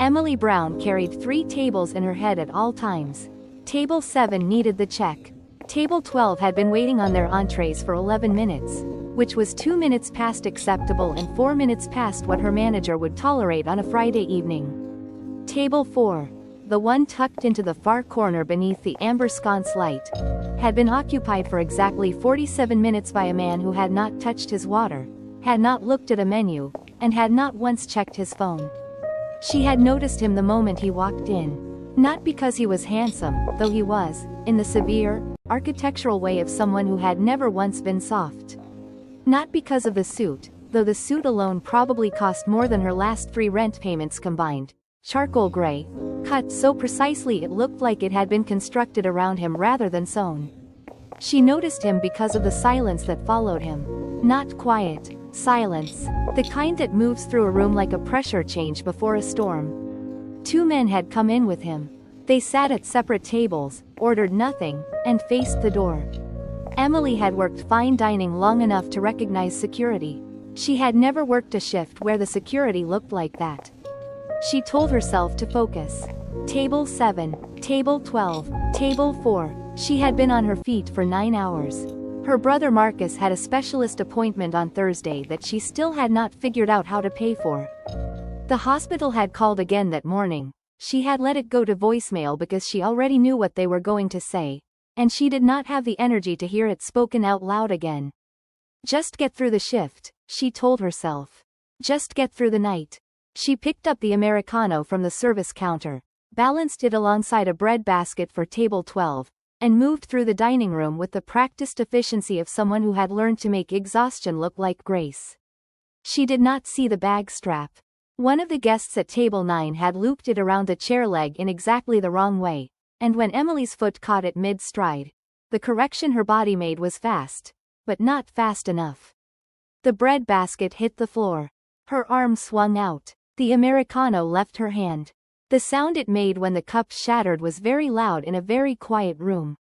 Emily Brown carried 3 tables in her head at all times. Table 7 needed the check. Table 12 had been waiting on their entrees for 11 minutes, which was 2 minutes past acceptable and 4 minutes past what her manager would tolerate on a Friday evening. Table 4, the one tucked into the far corner beneath the amber sconce light, had been occupied for exactly 47 minutes by a man who had not touched his water, had not looked at a menu, and had not once checked his phone. She had noticed him the moment he walked in. Not because he was handsome, though he was, in the severe, architectural way of someone who had never once been soft. Not because of the suit, though the suit alone probably cost more than her last 3 rent payments combined. Charcoal gray, cut so precisely it looked like it had been constructed around him rather than sewn. She noticed him because of the silence that followed him. Not quiet, silence, the kind that moves through a room like a pressure change before a storm. 2 men had come in with him. They sat at separate tables, ordered nothing, and faced the door. Emily had worked fine dining long enough to recognize security. She had never worked a shift where the security looked like that. She told herself to focus. Table 7, Table 12, Table 4, she had been on her feet for 9 hours. Her brother Marcus had a specialist appointment on Thursday that she still had not figured out how to pay for. The hospital had called again that morning. She had let it go to voicemail because she already knew what they were going to say, and she did not have the energy to hear it spoken out loud again. Just get through the shift, she told herself. Just get through the night. She picked up the Americano from the service counter, balanced it alongside a bread basket for table 12, and moved through the dining room with the practiced efficiency of someone who had learned to make exhaustion look like grace. She did not see the bag strap. One of the guests at table 9 had looped it around the chair leg in exactly the wrong way, and when Emily's foot caught it mid-stride, the correction her body made was fast, but not fast enough. The bread basket hit the floor. Her arm swung out. The Americano left her hand. The sound it made when the cup shattered was very loud in a very quiet room.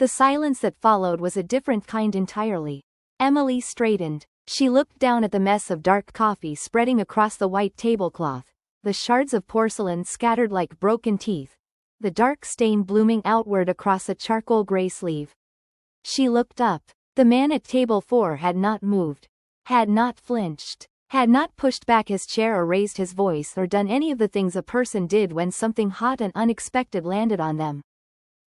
The silence that followed was a different kind entirely. Emily straightened. She looked down at the mess of dark coffee spreading across the white tablecloth, the shards of porcelain scattered like broken teeth, the dark stain blooming outward across a charcoal gray sleeve. She looked up. The man at table 4 had not moved, had not flinched, had not pushed back his chair or raised his voice or done any of the things a person did when something hot and unexpected landed on them.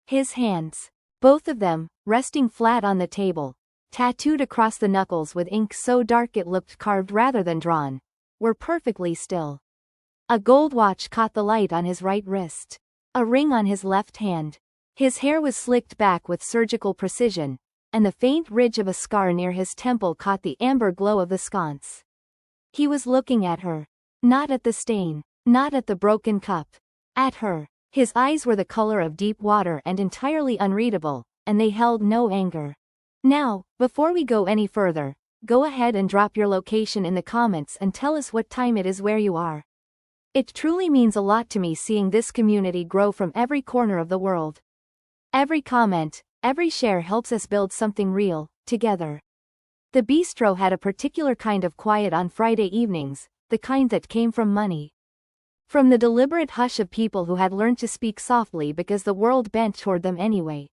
His hands, both of them, resting flat on the table, tattooed across the knuckles with ink so dark it looked carved rather than drawn, were perfectly still. A gold watch caught the light on his right wrist, a ring on his left hand. His hair was slicked back with surgical precision, and the faint ridge of a scar near his temple caught the amber glow of the sconce. He was looking at her. Not at the stain, not at the broken cup. At her. His eyes were the color of deep water and entirely unreadable, and they held no anger. Now, before we go any further, go ahead and drop your location in the comments and tell us what time it is where you are. It truly means a lot to me seeing this community grow from every corner of the world. Every comment, every share helps us build something real, together. The bistro had a particular kind of quiet on Friday evenings, the kind that came from money. From the deliberate hush of people who had learned to speak softly because the world bent toward them anyway.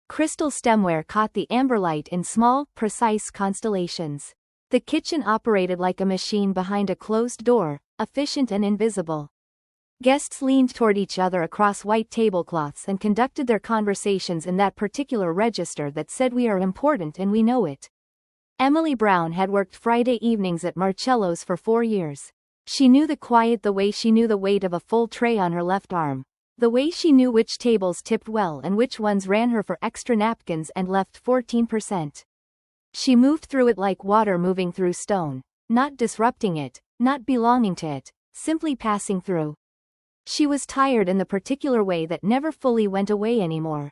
Crystal stemware caught the amber light in small, precise constellations. The kitchen operated like a machine behind a closed door, efficient and invisible. Guests leaned toward each other across white tablecloths and conducted their conversations in that particular register that said we are important and we know it. Emily Brown had worked Friday evenings at Marcello's for 4 years. She knew the quiet the way she knew the weight of a full tray on her left arm, the way she knew which tables tipped well and which ones ran her for extra napkins and left 14%. She moved through it like water moving through stone, not disrupting it, not belonging to it, simply passing through. She was tired in the particular way that never fully went away anymore.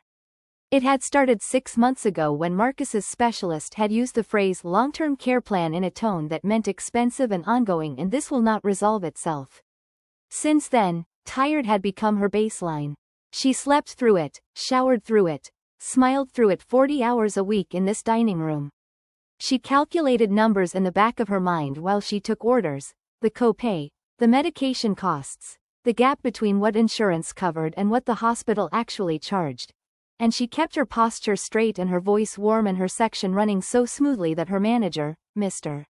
It had started 6 months ago when Marcus's specialist had used the phrase long-term care plan in a tone that meant expensive and ongoing and this will not resolve itself. Since then, tired had become her baseline. She slept through it, showered through it, smiled through it 40 hours a week in this dining room. She calculated numbers in the back of her mind while she took orders, the copay, the medication costs, the gap between what insurance covered and what the hospital actually charged. And she kept her posture straight and her voice warm and her section running so smoothly that her manager, Mr.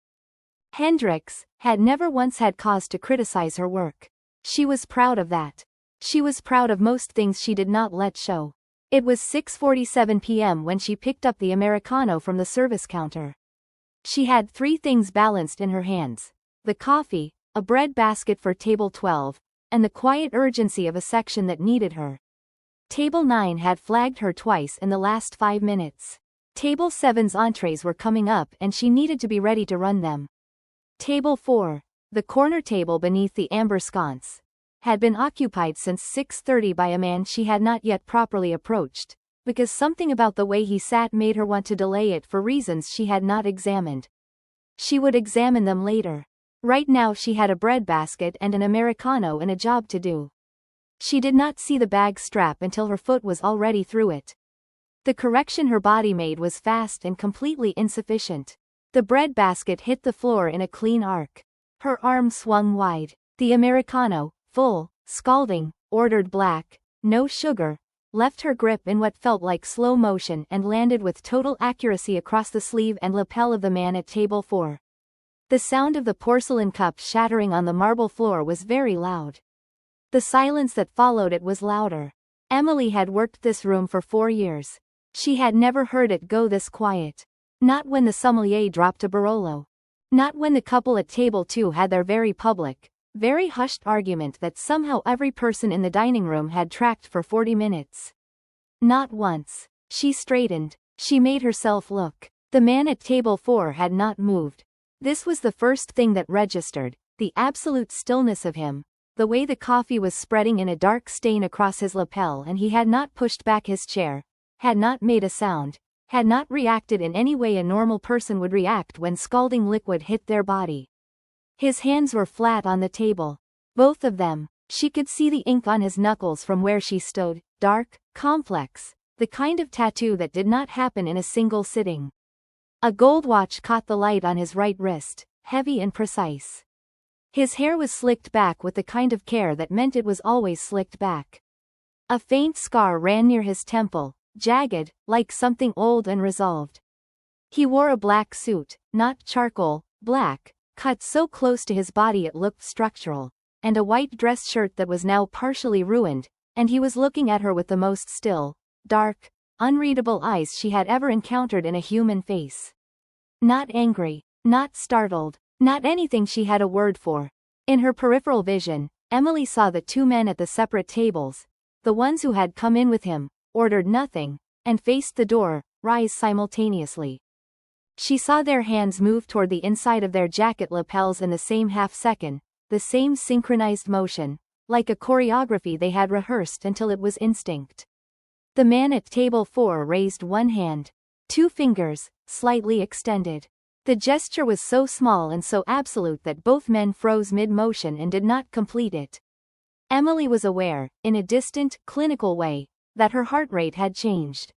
Hendricks, had never once had cause to criticize her work. She was proud of that. She was proud of most things she did not let show. It was 6:47 p.m. when she picked up the Americano from the service counter. She had 3 things balanced in her hands: the coffee, a bread basket for table 12, and the quiet urgency of a section that needed her. Table 9 had flagged her twice in the last 5 minutes. Table 7's entrees were coming up and she needed to be ready to run them. Table 4, the corner table beneath the amber sconce, had been occupied since 6:30 by a man she had not yet properly approached, because something about the way he sat made her want to delay it for reasons she had not examined. She would examine them later. Right now she had a bread basket and an Americano and a job to do. She did not see the bag strap until her foot was already through it. The correction her body made was fast and completely insufficient. The bread basket hit the floor in a clean arc. Her arm swung wide. The Americano, full, scalding, ordered black, no sugar, left her grip in what felt like slow motion and landed with total accuracy across the sleeve and lapel of the man at table 4. The sound of the porcelain cup shattering on the marble floor was very loud. The silence that followed it was louder. Emily had worked this room for 4 years. She had never heard it go this quiet. Not when the sommelier dropped a Barolo. Not when the couple at table 2 had their very public, very hushed argument that somehow every person in the dining room had tracked for 40 minutes. Not once. She straightened. She made herself look. The man at table 4 had not moved. This was the first thing that registered, the absolute stillness of him, the way the coffee was spreading in a dark stain across his lapel and he had not pushed back his chair, had not made a sound, had not reacted in any way a normal person would react when scalding liquid hit their body. His hands were flat on the table. Both of them. She could see the ink on his knuckles from where she stood, dark, complex, the kind of tattoo that did not happen in a single sitting. A gold watch caught the light on his right wrist, heavy and precise. His hair was slicked back with the kind of care that meant it was always slicked back. A faint scar ran near his temple, jagged, like something old and resolved. He wore a black suit, not charcoal, black, cut so close to his body it looked structural, and a white dress shirt that was now partially ruined, and he was looking at her with the most still, dark, unreadable eyes she had ever encountered in a human face. Not angry, not startled, not anything she had a word for. In her peripheral vision, Emily saw the 2 men at the separate tables, the ones who had come in with him, ordered nothing, and faced the door, rise simultaneously. She saw their hands move toward the inside of their jacket lapels in the same half-second, the same synchronized motion, like a choreography they had rehearsed until it was instinct. The man at table 4 raised one hand. 2 fingers, slightly extended. The gesture was so small and so absolute that both men froze mid-motion and did not complete it. Emily was aware, in a distant, clinical way, that her heart rate had changed.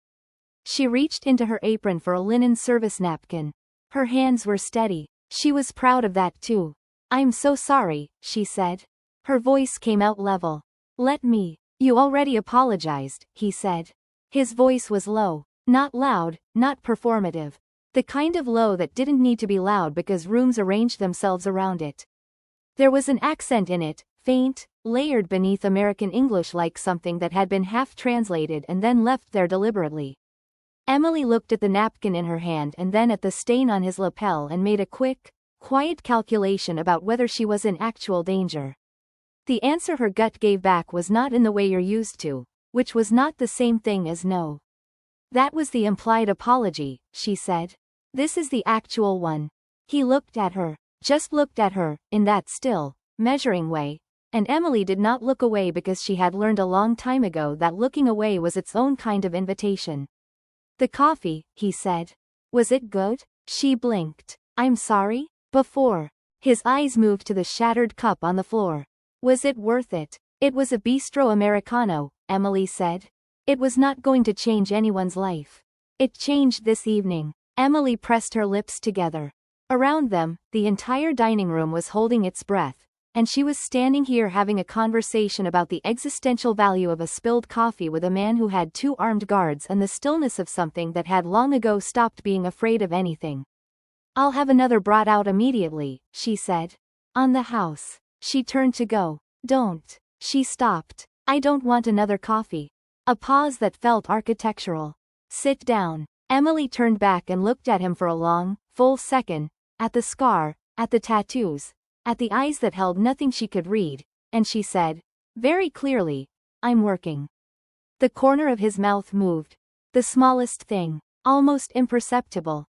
She reached into her apron for a linen service napkin. Her hands were steady. She was proud of that too. "I'm so sorry," she said. Her voice came out level. "Let me." "You already apologized," he said. His voice was low. Not loud, not performative. The kind of low that didn't need to be loud because rooms arranged themselves around it. There was an accent in it, faint, layered beneath American English like something that had been half-translated and then left there deliberately. Emily looked at the napkin in her hand and then at the stain on his lapel and made a quick, quiet calculation about whether she was in actual danger. The answer her gut gave back was not in the way you're used to, which was not the same thing as no. That was the implied apology, she said. This is the actual one. He looked at her, just looked at her, in that still, measuring way, and Emily did not look away because she had learned a long time ago that looking away was its own kind of invitation. "The coffee," he said. "Was it good?" She blinked. "I'm sorry?" Before. His eyes moved to the shattered cup on the floor. "Was it worth it?" "It was a bistro Americano," Emily said. "It was not going to change anyone's life. It changed this evening." Emily pressed her lips together. Around them, the entire dining room was holding its breath, and she was standing here having a conversation about the existential value of a spilled coffee with a man who had 2 armed guards and the stillness of something that had long ago stopped being afraid of anything. "I'll have another brought out immediately," she said. "On the house." She turned to go. "Don't." She stopped. "I don't want another coffee." A pause that felt architectural. "Sit down." Emily turned back and looked at him for a long, full second, at the scar, at the tattoos, at the eyes that held nothing she could read, and she said, very clearly, "I'm working." The corner of his mouth moved. The smallest thing. Almost imperceptible.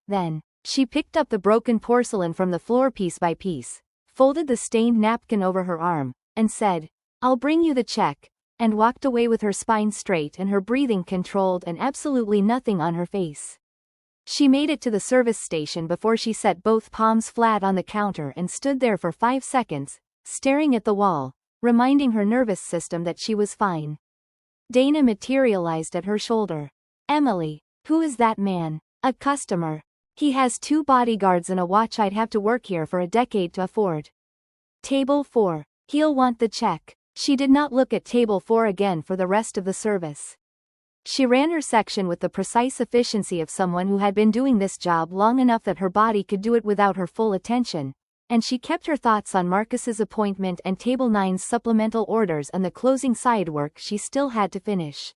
Then, she picked up the broken porcelain from the floor piece by piece, folded the stained napkin over her arm, and said, "I'll bring you the check," and walked away with her spine straight and her breathing controlled and absolutely nothing on her face. She made it to the service station before she set both palms flat on the counter and stood there for 5 seconds, staring at the wall, reminding her nervous system that she was fine. Dana materialized at her shoulder. "Emily, who is that man?" "A customer. He has 2 bodyguards and a watch I'd have to work here for a decade to afford." "Table 4. He'll want the check." She did not look at table 4 again for the rest of the service. She ran her section with the precise efficiency of someone who had been doing this job long enough that her body could do it without her full attention, and she kept her thoughts on Marcus's appointment and table 9's supplemental orders and the closing side work she still had to finish.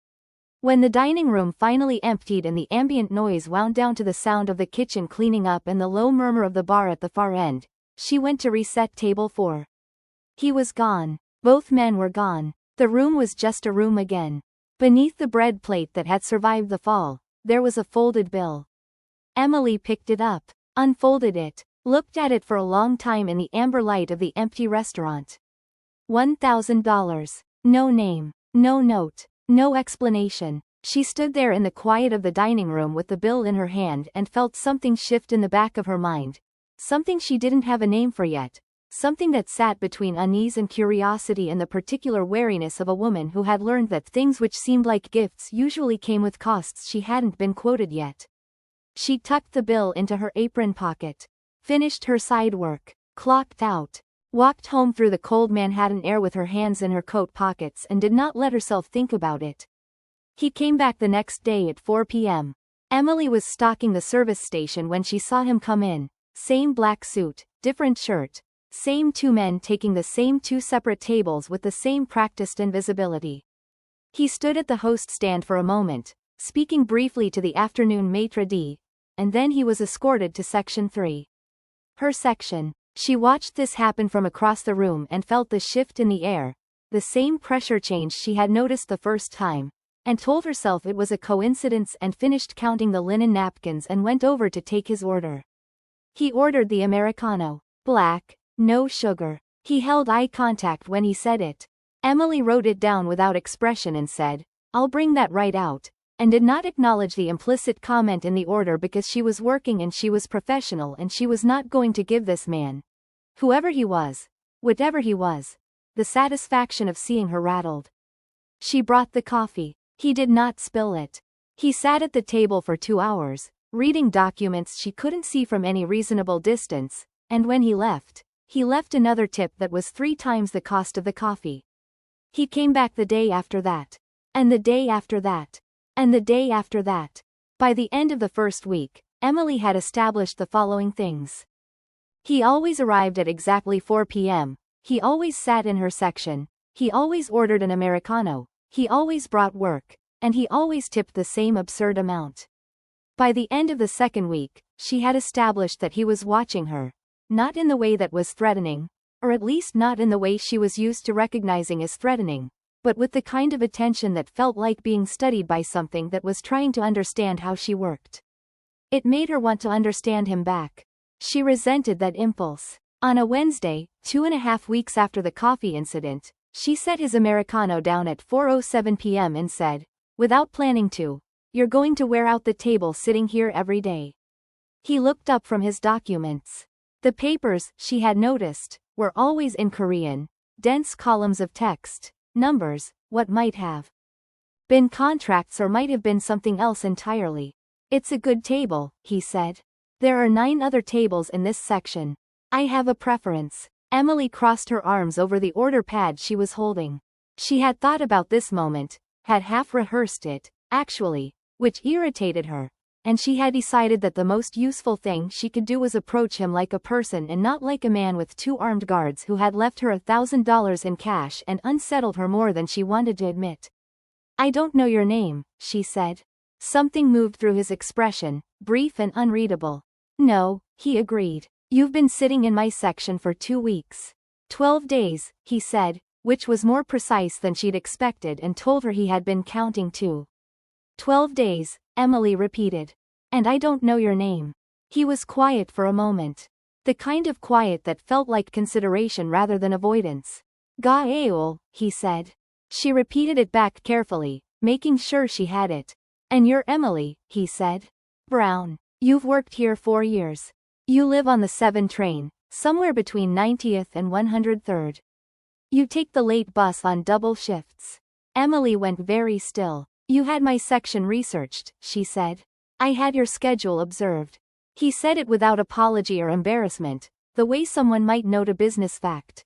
When the dining room finally emptied and the ambient noise wound down to the sound of the kitchen cleaning up and the low murmur of the bar at the far end, she went to reset table 4. He was gone. Both men were gone. The room was just a room again. Beneath the bread plate that had survived the fall, there was a folded bill. Emily picked it up, unfolded it, looked at it for a long time in the amber light of the empty restaurant. $1,000. No name, no note, no explanation. She stood there in the quiet of the dining room with the bill in her hand and felt something shift in the back of her mind. Something she didn't have a name for yet. Something that sat between unease and curiosity and the particular wariness of a woman who had learned that things which seemed like gifts usually came with costs she hadn't been quoted yet. She tucked the bill into her apron pocket, finished her side work, clocked out, walked home through the cold Manhattan air with her hands in her coat pockets and did not let herself think about it. He came back the next day at 4 p.m. Emily was stalking the service station when she saw him come in. Same black suit, different shirt. Same 2 men taking the same 2 separate tables with the same practiced invisibility. He stood at the host stand for a moment, speaking briefly to the afternoon maitre d', and then he was escorted to section 3. Her section. She watched this happen from across the room and felt the shift in the air, the same pressure change she had noticed the first time, and told herself it was a coincidence and finished counting the linen napkins and went over to take his order. He ordered the Americano. Black. No sugar. He held eye contact when he said it. Emily wrote it down without expression and said, "I'll bring that right out," and did not acknowledge the implicit comment in the order because she was working and she was professional and she was not going to give this man, whoever he was, whatever he was, the satisfaction of seeing her rattled. She brought the coffee. He did not spill it. He sat at the table for 2 hours, reading documents she couldn't see from any reasonable distance, and when he left another tip that was 3 times the cost of the coffee. He came back the day after that. And the day after that. And the day after that. By the end of the first week, Emily had established the following things. He always arrived at exactly 4 p.m., he always sat in her section, he always ordered an Americano, he always brought work, and he always tipped the same absurd amount. By the end of the second week, she had established that he was watching her. Not in the way that was threatening, or at least not in the way she was used to recognizing as threatening, but with the kind of attention that felt like being studied by something that was trying to understand how she worked. It made her want to understand him back. She resented that impulse. On a Wednesday, 2.5 weeks after the coffee incident, she set his Americano down at 4:07 p.m. and said, without planning to, "You're going to wear out the table sitting here every day." He looked up from his documents. The papers, she had noticed, were always in Korean, dense columns of text, numbers, what might have been contracts or might have been something else entirely. "It's a good table," he said. "There are 9 other tables in this section. I have a preference." Emily crossed her arms over the order pad she was holding. She had thought about this moment, had half rehearsed it, actually, which irritated her, and she had decided that the most useful thing she could do was approach him like a person and not like a man with 2 armed guards who had left her $1,000 in cash and unsettled her more than she wanted to admit. "I don't know your name," she said. Something moved through his expression, brief and unreadable. "No," he agreed. "You've been sitting in my section for 2 weeks. 12 days, he said, which was more precise than she'd expected and told her he had been counting too. 12 days, Emily repeated. "And I don't know your name." He was quiet for a moment. The kind of quiet that felt like consideration rather than avoidance. "Gael," he said. She repeated it back carefully, making sure she had it. "And you're Emily," he said. "Brown. You've worked here 4 years. You live on the 7 train, somewhere between 90th and 103rd. You take the late bus on double shifts." Emily went very still. "You had my section researched," she said. "I had your schedule observed." He said it without apology or embarrassment, the way someone might note a business fact.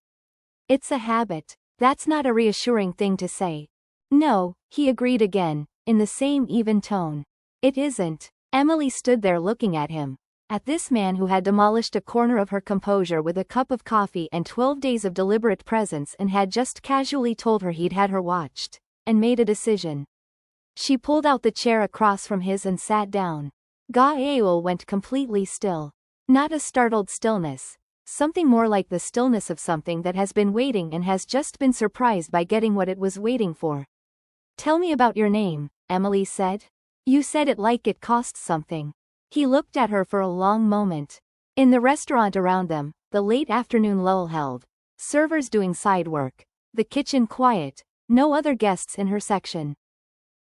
"It's a habit." "That's not a reassuring thing to say." "No," he agreed again, in the same even tone. "It isn't." Emily stood there looking at him. At this man who had demolished a corner of her composure with a cup of coffee and 12 days of deliberate presence and had just casually told her he'd had her watched, and made a decision. She pulled out the chair across from his and sat down. Gael went completely still. Not a startled stillness. Something more like the stillness of something that has been waiting and has just been surprised by getting what it was waiting for. "Tell me about your name," Emily said. "You said it like it costs something." He looked at her for a long moment. In the restaurant around them, the late afternoon lull held. Servers doing side work. The kitchen quiet. No other guests in her section.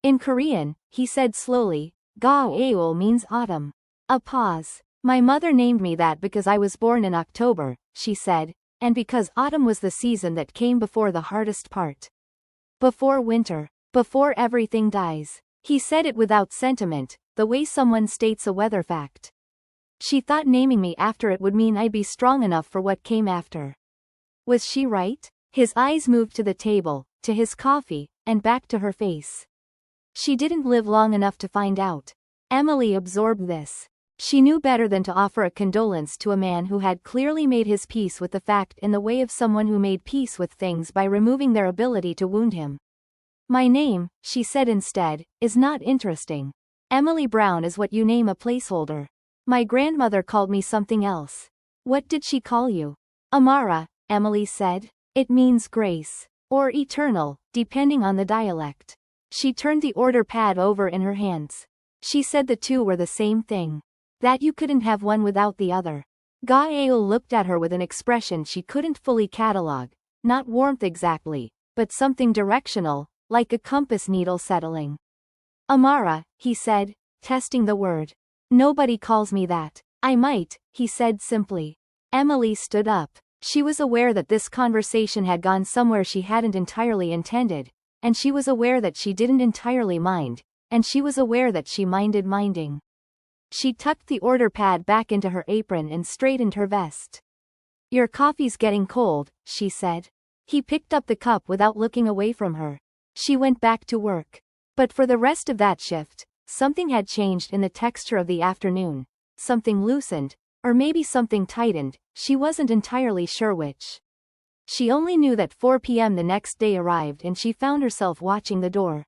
"In Korean," he said slowly, "Gaeol means autumn." A pause. "My mother named me that because I was born in October," she said, "and because autumn was the season that came before the hardest part. Before winter. Before everything dies." He said it without sentiment, the way someone states a weather fact. She thought naming me after it would mean I'd be strong enough for what came after. Was she right? His eyes moved to the table, to his coffee, and back to her face. She didn't live long enough to find out. Emily absorbed this. She knew better than to offer a condolence to a man who had clearly made his peace with the fact in the way of someone who made peace with things by removing their ability to wound him. "My name," she said instead, "is not interesting. Emily Brown is what you name a placeholder. My grandmother called me something else." "What did she call you?" "Amara," Emily said. "It means grace. Or eternal, depending on the dialect." She turned the order pad over in her hands. She said the two were the same thing. That you couldn't have one without the other. Gael looked at her with an expression she couldn't fully catalog. Not warmth exactly, but something directional, like a compass needle settling. "Amara," he said, testing the word. "Nobody calls me that." "I might," he said simply. Emily stood up. She was aware that this conversation had gone somewhere she hadn't entirely intended, and she was aware that she didn't entirely mind, and she was aware that she minded minding. She tucked the order pad back into her apron and straightened her vest. "Your coffee's getting cold," she said. He picked up the cup without looking away from her. She went back to work. But for the rest of that shift, something had changed in the texture of the afternoon. Something loosened, or maybe something tightened, she wasn't entirely sure which. She only knew that 4 p.m. the next day arrived and she found herself watching the door.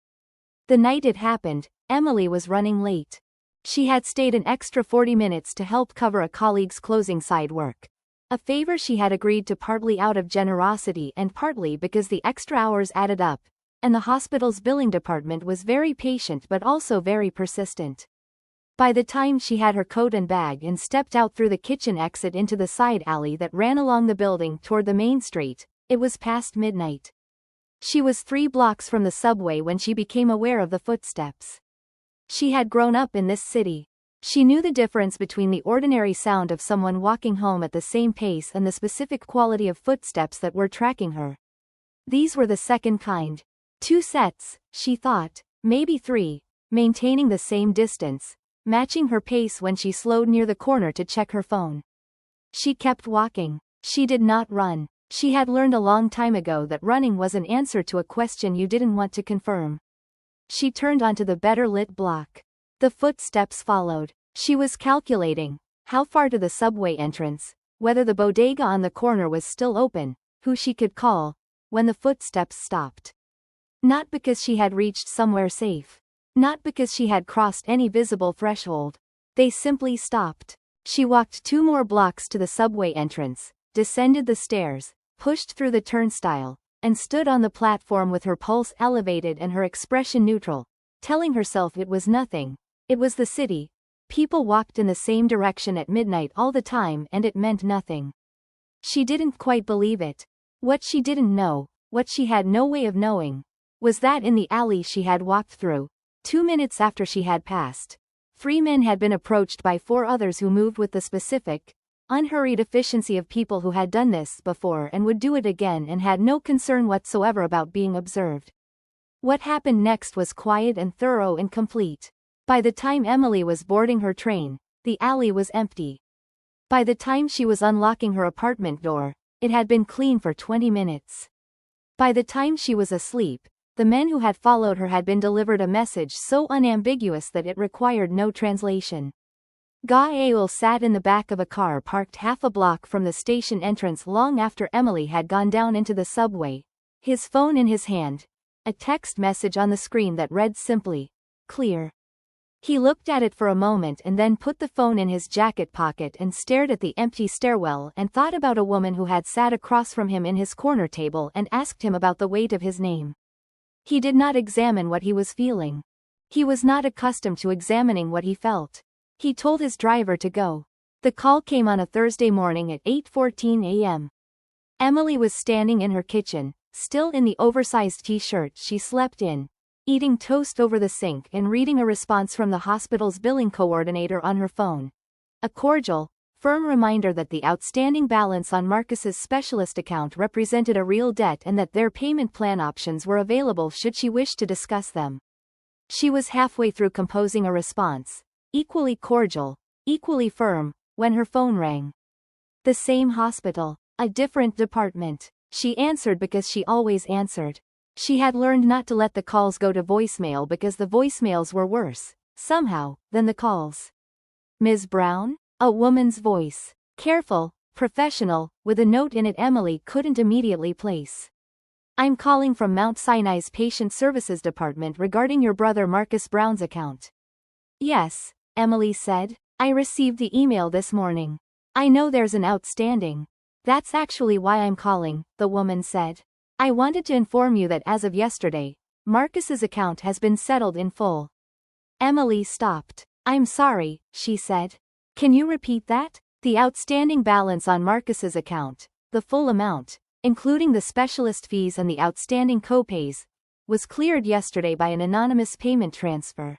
The night it happened, Emily was running late. She had stayed an extra 40 minutes to help cover a colleague's closing side work. A favor she had agreed to partly out of generosity and partly because the extra hours added up, and the hospital's billing department was very patient but also very persistent. By the time she had her coat and bag and stepped out through the kitchen exit into the side alley that ran along the building toward the main street, it was past midnight. She was 3 blocks from the subway when she became aware of the footsteps. She had grown up in this city. She knew the difference between the ordinary sound of someone walking home at the same pace and the specific quality of footsteps that were tracking her. These were the second kind. 2 sets, she thought, maybe 3, maintaining the same distance, matching her pace when she slowed near the corner to check her phone. She kept walking. She did not run. She had learned a long time ago that running was an answer to a question you didn't want to confirm. She turned onto the better-lit block. The footsteps followed. She was calculating how far to the subway entrance, whether the bodega on the corner was still open, who she could call, when the footsteps stopped. Not because she had reached somewhere safe. Not because she had crossed any visible threshold. They simply stopped. She walked 2 more blocks to the subway entrance, descended the stairs, pushed through the turnstile, and stood on the platform with her pulse elevated and her expression neutral, telling herself it was nothing. It was the city. People walked in the same direction at midnight all the time and it meant nothing. She didn't quite believe it. What she didn't know, what she had no way of knowing, was that in the alley she had walked through, 2 minutes after she had passed, 3 men had been approached by 4 others who moved with the specific, unhurried efficiency of people who had done this before and would do it again and had no concern whatsoever about being observed. What happened next was quiet and thorough and complete. By the time Emily was boarding her train, the alley was empty. By the time she was unlocking her apartment door, it had been clean for 20 minutes. By the time she was asleep, the men who had followed her had been delivered a message so unambiguous that it required no translation. Gael sat in the back of a car parked half a block from the station entrance long after Emily had gone down into the subway, his phone in his hand, a text message on the screen that read simply, "Clear." He looked at it for a moment and then put the phone in his jacket pocket and stared at the empty stairwell and thought about a woman who had sat across from him in his corner table and asked him about the weight of his name. He did not examine what he was feeling. He was not accustomed to examining what he felt. He told his driver to go. The call came on a Thursday morning at 8:14 a.m. Emily was standing in her kitchen, still in the oversized t-shirt she slept in, eating toast over the sink and reading a response from the hospital's billing coordinator on her phone. A cordial, firm reminder that the outstanding balance on Marcus's specialist account represented a real debt and that their payment plan options were available should she wish to discuss them. She was halfway through composing a response, equally cordial, equally firm, when her phone rang. The same hospital, a different department. She answered because she always answered. She had learned not to let the calls go to voicemail because the voicemails were worse, somehow, than the calls. "Ms. Brown?" A woman's voice. Careful, professional, with a note in it Emily couldn't immediately place. "I'm calling from Mount Sinai's Patient Services Department regarding your brother Marcus Brown's account." "Yes," Emily said. "I received the email this morning. I know there's an outstanding." "That's actually why I'm calling," the woman said. "I wanted to inform you that as of yesterday, Marcus's account has been settled in full." Emily stopped. "I'm sorry," she said. "Can you repeat that?" "The outstanding balance on Marcus's account, the full amount, including the specialist fees and the outstanding copays, was cleared yesterday by an anonymous payment transfer.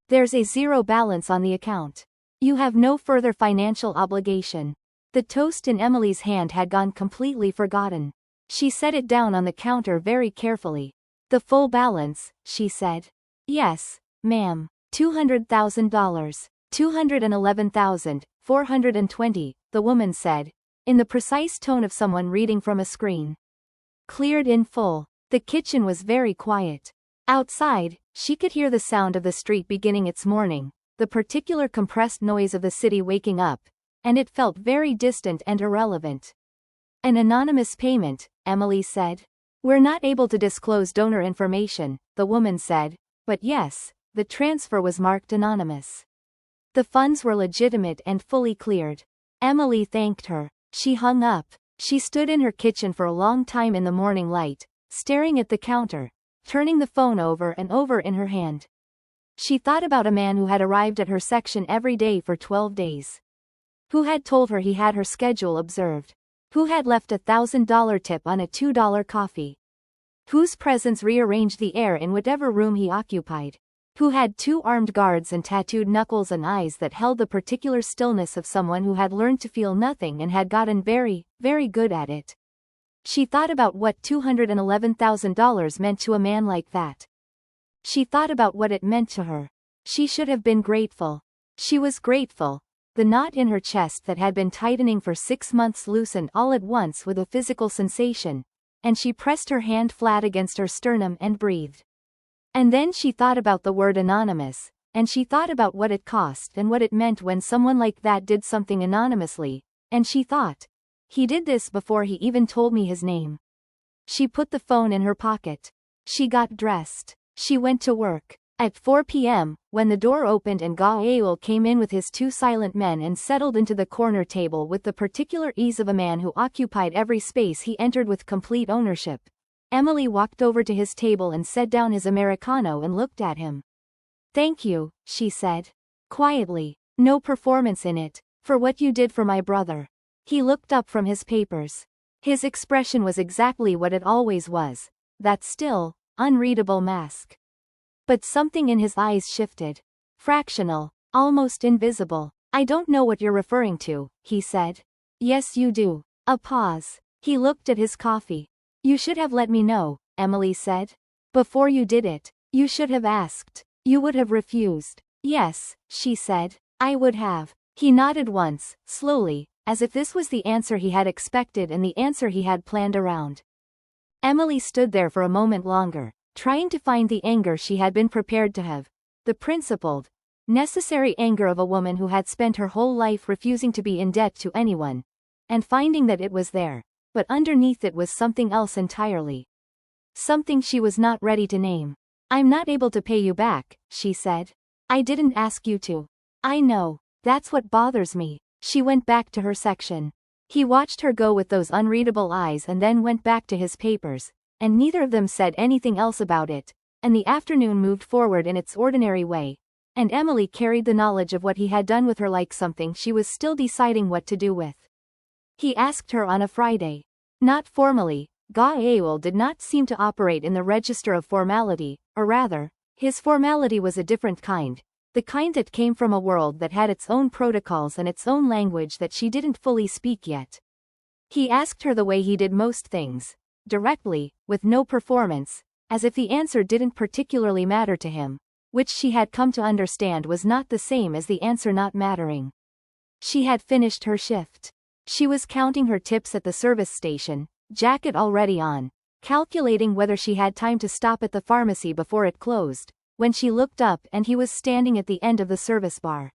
There's a zero balance on the account. You have no further financial obligation." The toast in Emily's hand had gone completely forgotten. She set it down on the counter very carefully. "The full balance," she said. "Yes, ma'am. $200,000. $211,420, the woman said, in the precise tone of someone reading from a screen. "Cleared in full." The kitchen was very quiet. Outside, she could hear the sound of the street beginning its morning, the particular compressed noise of the city waking up, and it felt very distant and irrelevant. "An anonymous payment," Emily said. "We're not able to disclose donor information," the woman said, "but yes, the transfer was marked anonymous. The funds were legitimate and fully cleared." Emily thanked her. She hung up. She stood in her kitchen for a long time in the morning light, staring at the counter, turning the phone over and over in her hand. She thought about a man who had arrived at her section every day for 12 days. Who had told her he had her schedule observed. Who had left a $1,000 tip on a $2 coffee. Whose presence rearranged the air in whatever room he occupied. Who had 2 armed guards and tattooed knuckles and eyes that held the particular stillness of someone who had learned to feel nothing and had gotten very, very good at it. She thought about what $211,000 meant to a man like that. She thought about what it meant to her. She should have been grateful. She was grateful. The knot in her chest that had been tightening for 6 months loosened all at once with a physical sensation, and she pressed her hand flat against her sternum and breathed. And then she thought about the word anonymous, and she thought about what it cost and what it meant when someone like that did something anonymously, and she thought, he did this before he even told me his name. She put the phone in her pocket. She got dressed. She went to work. At 4 p.m., when the door opened and Gael came in with his 2 silent men and settled into the corner table with the particular ease of a man who occupied every space he entered with complete ownership, Emily walked over to his table and set down his Americano and looked at him. "Thank you," she said. Quietly. "No performance in it, for what you did for my brother." He looked up from his papers. His expression was exactly what it always was, that still, unreadable mask. But something in his eyes shifted. Fractional, almost invisible. "I don't know what you're referring to," he said. "Yes you do." A pause. He looked at his coffee. "You should have let me know," Emily said. "Before you did it. You should have asked. You would have refused." "Yes," she said. "I would have." He nodded once, slowly, as if this was the answer he had expected and the answer he had planned around. Emily stood there for a moment longer, trying to find the anger she had been prepared to have, the principled, necessary anger of a woman who had spent her whole life refusing to be in debt to anyone, and finding that it was there, but underneath it was something else entirely. Something she was not ready to name. "I'm not able to pay you back," she said. "I didn't ask you to." "I know. That's what bothers me." She went back to her section. He watched her go with those unreadable eyes and then went back to his papers, and neither of them said anything else about it, and the afternoon moved forward in its ordinary way, and Emily carried the knowledge of what he had done with her like something she was still deciding what to do with. He asked her on a Friday. Not formally, Gael did not seem to operate in the register of formality, or rather, his formality was a different kind, the kind that came from a world that had its own protocols and its own language that she didn't fully speak yet. He asked her the way he did most things, directly, with no performance, as if the answer didn't particularly matter to him, which she had come to understand was not the same as the answer not mattering. She had finished her shift. She was counting her tips at the service station, jacket already on, calculating whether she had time to stop at the pharmacy before it closed, when she looked up and he was standing at the end of the service bar.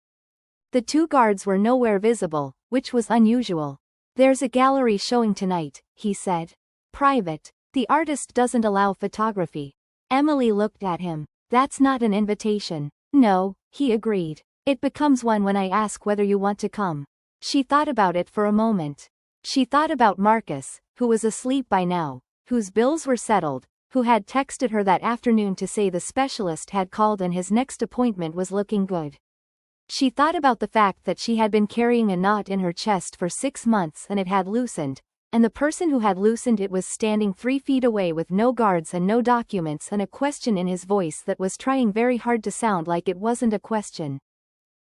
The 2 guards were nowhere visible, which was unusual. "There's a gallery showing tonight," he said. "Private. The artist doesn't allow photography." Emily looked at him. "That's not an invitation." "No," he agreed. "It becomes one when I ask whether you want to come." She thought about it for a moment. She thought about Marcus, who was asleep by now, whose bills were settled, who had texted her that afternoon to say the specialist had called and his next appointment was looking good. She thought about the fact that she had been carrying a knot in her chest for 6 months and it had loosened, and the person who had loosened it was standing 3 feet away with no guards and no documents and a question in his voice that was trying very hard to sound like it wasn't a question.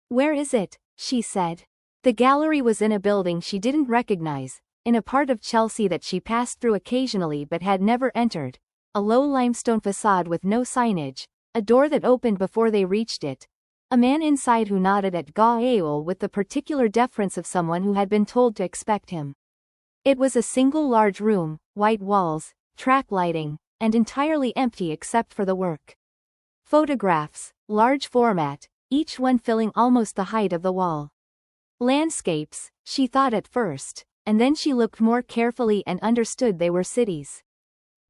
"Where is it?" she said. The gallery was in a building she didn't recognize, in a part of Chelsea that she passed through occasionally but had never entered, a low limestone facade with no signage, a door that opened before they reached it, a man inside who nodded at Gael with the particular deference of someone who had been told to expect him. It was a single large room, white walls, track lighting, and entirely empty except for the work. Photographs, large format, each one filling almost the height of the wall. Landscapes, she thought at first, and then she looked more carefully and understood they were cities.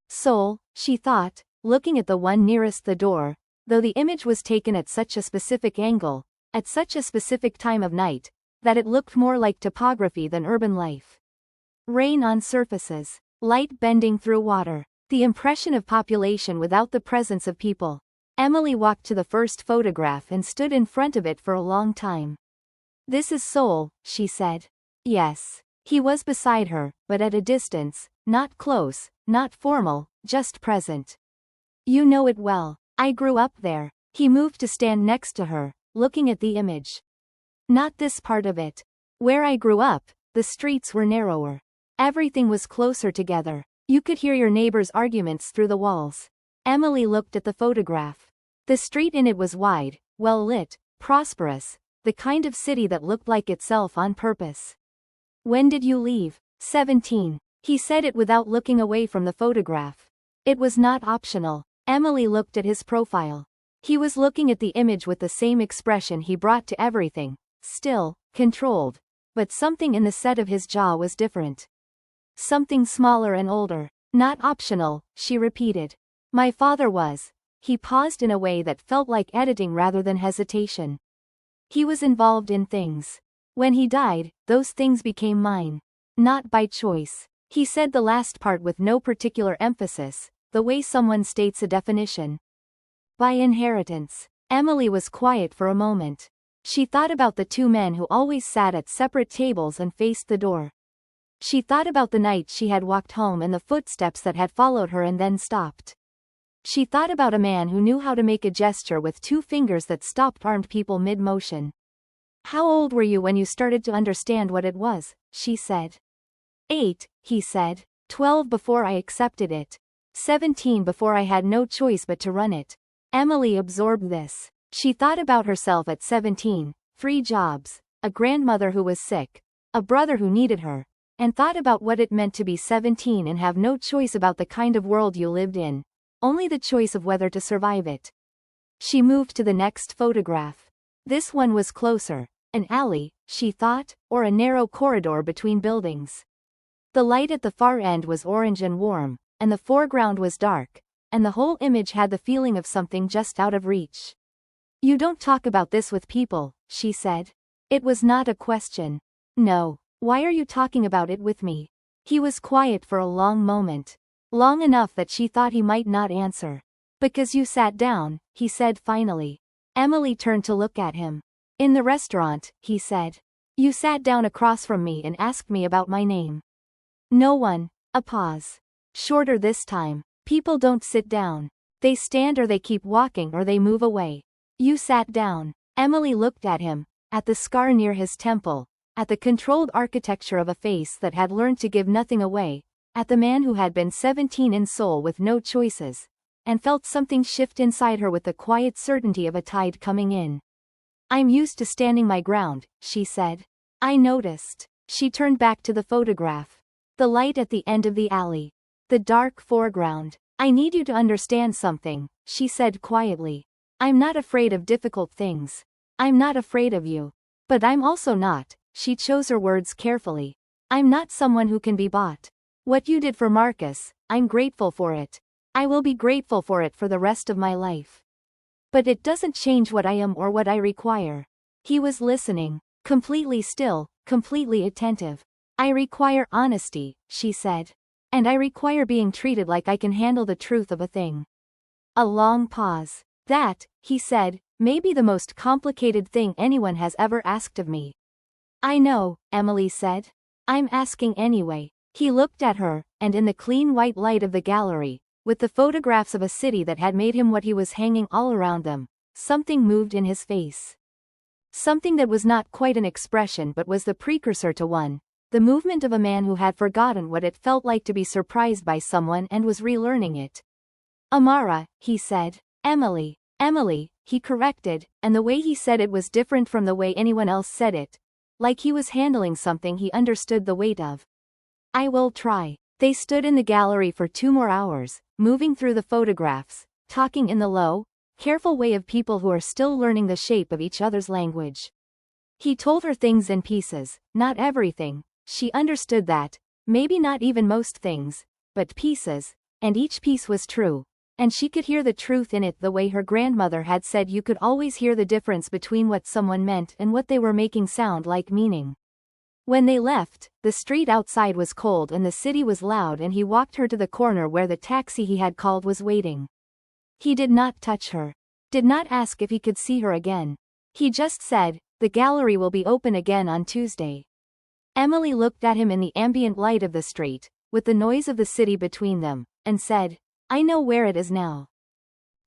Seoul, she thought, looking at the one nearest the door, though the image was taken at such a specific angle, at such a specific time of night, that it looked more like topography than urban life. Rain on surfaces, light bending through water, the impression of population without the presence of people. Emily walked to the first photograph and stood in front of it for a long time. "This is Seoul," she said. "Yes." He was beside her, but at a distance, not close, not formal, just present. "You know it well. I grew up there." He moved to stand next to her, looking at the image. "Not this part of it. Where I grew up, the streets were narrower. Everything was closer together. You could hear your neighbors' arguments through the walls." Emily looked at the photograph. The street in it was wide, well lit, prosperous, the kind of city that looked like itself on purpose. When did you leave? 17. He said it without looking away from the photograph. It was not optional. Emily looked at his profile. He was looking at the image with the same expression he brought to everything, still, controlled. But something in the set of his jaw was different. Something smaller and older. Not optional, she repeated. My father was. He paused in a way that felt like editing rather than hesitation. He was involved in things. When he died, those things became mine. Not by choice. He said the last part with no particular emphasis, the way someone states a definition. By inheritance. Emily was quiet for a moment. She thought about the two men who always sat at separate tables and faced the door. She thought about the night she had walked home and the footsteps that had followed her and then stopped. She thought about a man who knew how to make a gesture with two fingers that stopped armed people mid-motion. How old were you when you started to understand what it was? She said. 8, he said. 12 before I accepted it. 17 before I had no choice but to run it. Emily absorbed this. She thought about herself at 17, 3 jobs, a grandmother who was sick, a brother who needed her, and thought about what it meant to be 17 and have no choice about the kind of world you lived in, only the choice of whether to survive it. She moved to the next photograph. This one was closer. An alley, she thought, or a narrow corridor between buildings. The light at the far end was orange and warm, and the foreground was dark, and the whole image had the feeling of something just out of reach. You don't talk about this with people, she said. It was not a question. No. Why are you talking about it with me? He was quiet for a long moment. Long enough that she thought he might not answer. Because you sat down, he said finally. Emily turned to look at him. In the restaurant, he said. You sat down across from me and asked me about my name. No one. A pause. Shorter this time. People don't sit down. They stand or they keep walking or they move away. You sat down. Emily looked at him, at the scar near his temple, at the controlled architecture of a face that had learned to give nothing away, at the man who had been 17 in soul with no choices, and felt something shift inside her with the quiet certainty of a tide coming in. I'm used to standing my ground, she said. I noticed. She turned back to the photograph. The light at the end of the alley. The dark foreground. I need you to understand something, she said quietly. I'm not afraid of difficult things. I'm not afraid of you. But I'm also not, she chose her words carefully. I'm not someone who can be bought. What you did for Marcus, I'm grateful for it. I will be grateful for it for the rest of my life. But it doesn't change what I am or what I require. He was listening, completely still, completely attentive. I require honesty, she said. And I require being treated like I can handle the truth of a thing. A long pause. That, he said, may be the most complicated thing anyone has ever asked of me. I know, Emily said. I'm asking anyway. He looked at her, and in the clean white light of the gallery, with the photographs of a city that had made him what he was hanging all around them, something moved in his face. Something that was not quite an expression but was the precursor to one, the movement of a man who had forgotten what it felt like to be surprised by someone and was relearning it. Amara, he said. Emily, he corrected, and the way he said it was different from the way anyone else said it, like he was handling something he understood the weight of. I will try. They stood in the gallery for 2 more hours, moving through the photographs, talking in the low, careful way of people who are still learning the shape of each other's language. He told her things in pieces, not everything, she understood that, maybe not even most things, but pieces, and each piece was true, and she could hear the truth in it the way her grandmother had said you could always hear the difference between what someone meant and what they were making sound like meaning. When they left, the street outside was cold and the city was loud and he walked her to the corner where the taxi he had called was waiting. He did not touch her. Did not ask if he could see her again. He just said, the gallery will be open again on Tuesday. Emily looked at him in the ambient light of the street, with the noise of the city between them, and said, I know where it is now.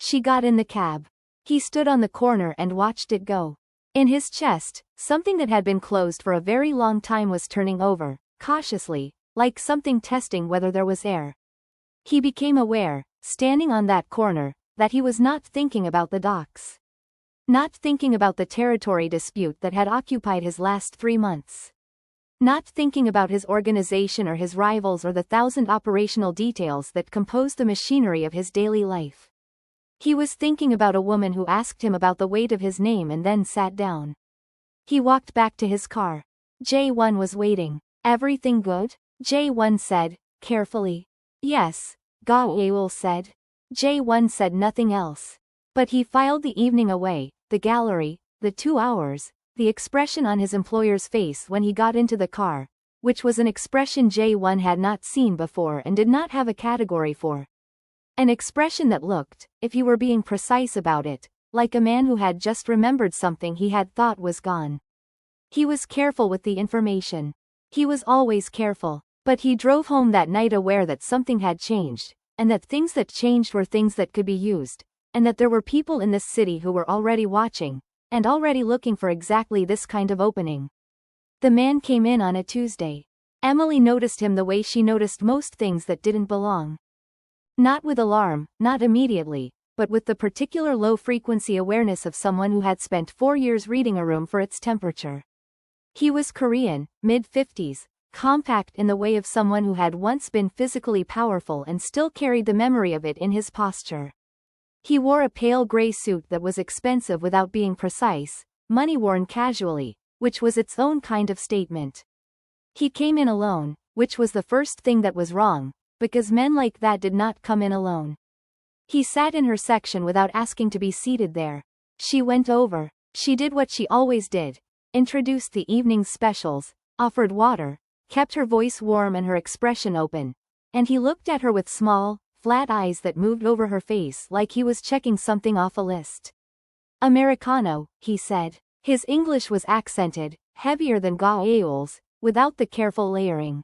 She got in the cab. He stood on the corner and watched it go. In his chest, something that had been closed for a very long time was turning over, cautiously, like something testing whether there was air. He became aware, standing on that corner, that he was not thinking about the docks. Not thinking about the territory dispute that had occupied his last 3 months. Not thinking about his organization or his rivals or the 1,000 operational details that composed the machinery of his daily life. He was thinking about a woman who asked him about the weight of his name and then sat down. He walked back to his car. J1 was waiting. Everything good? J1 said, carefully. Yes, Gaul said. J1 said nothing else. But he filed the evening away, the gallery, the 2 hours, the expression on his employer's face when he got into the car, which was an expression J1 had not seen before and did not have a category for. An expression that looked, if you were being precise about it, like a man who had just remembered something he had thought was gone. He was careful with the information. He was always careful, but he drove home that night aware that something had changed, and that things that changed were things that could be used, and that there were people in this city who were already watching, and already looking for exactly this kind of opening. The man came in on a Tuesday. Emily noticed him the way she noticed most things that didn't belong. Not with alarm, not immediately, but with the particular low-frequency awareness of someone who had spent 4 years reading a room for its temperature. He was Korean, mid-50s, compact in the way of someone who had once been physically powerful and still carried the memory of it in his posture. He wore a pale gray suit that was expensive without being precise, money-worn casually, which was its own kind of statement. He came in alone, which was the first thing that was wrong, because men like that did not come in alone. He sat in her section without asking to be seated there. She went over. She did what she always did, introduced the evening's specials, offered water, kept her voice warm and her expression open, and he looked at her with small, flat eyes that moved over her face like he was checking something off a list. Americano, he said. His English was accented, heavier than Gael's, without the careful layering.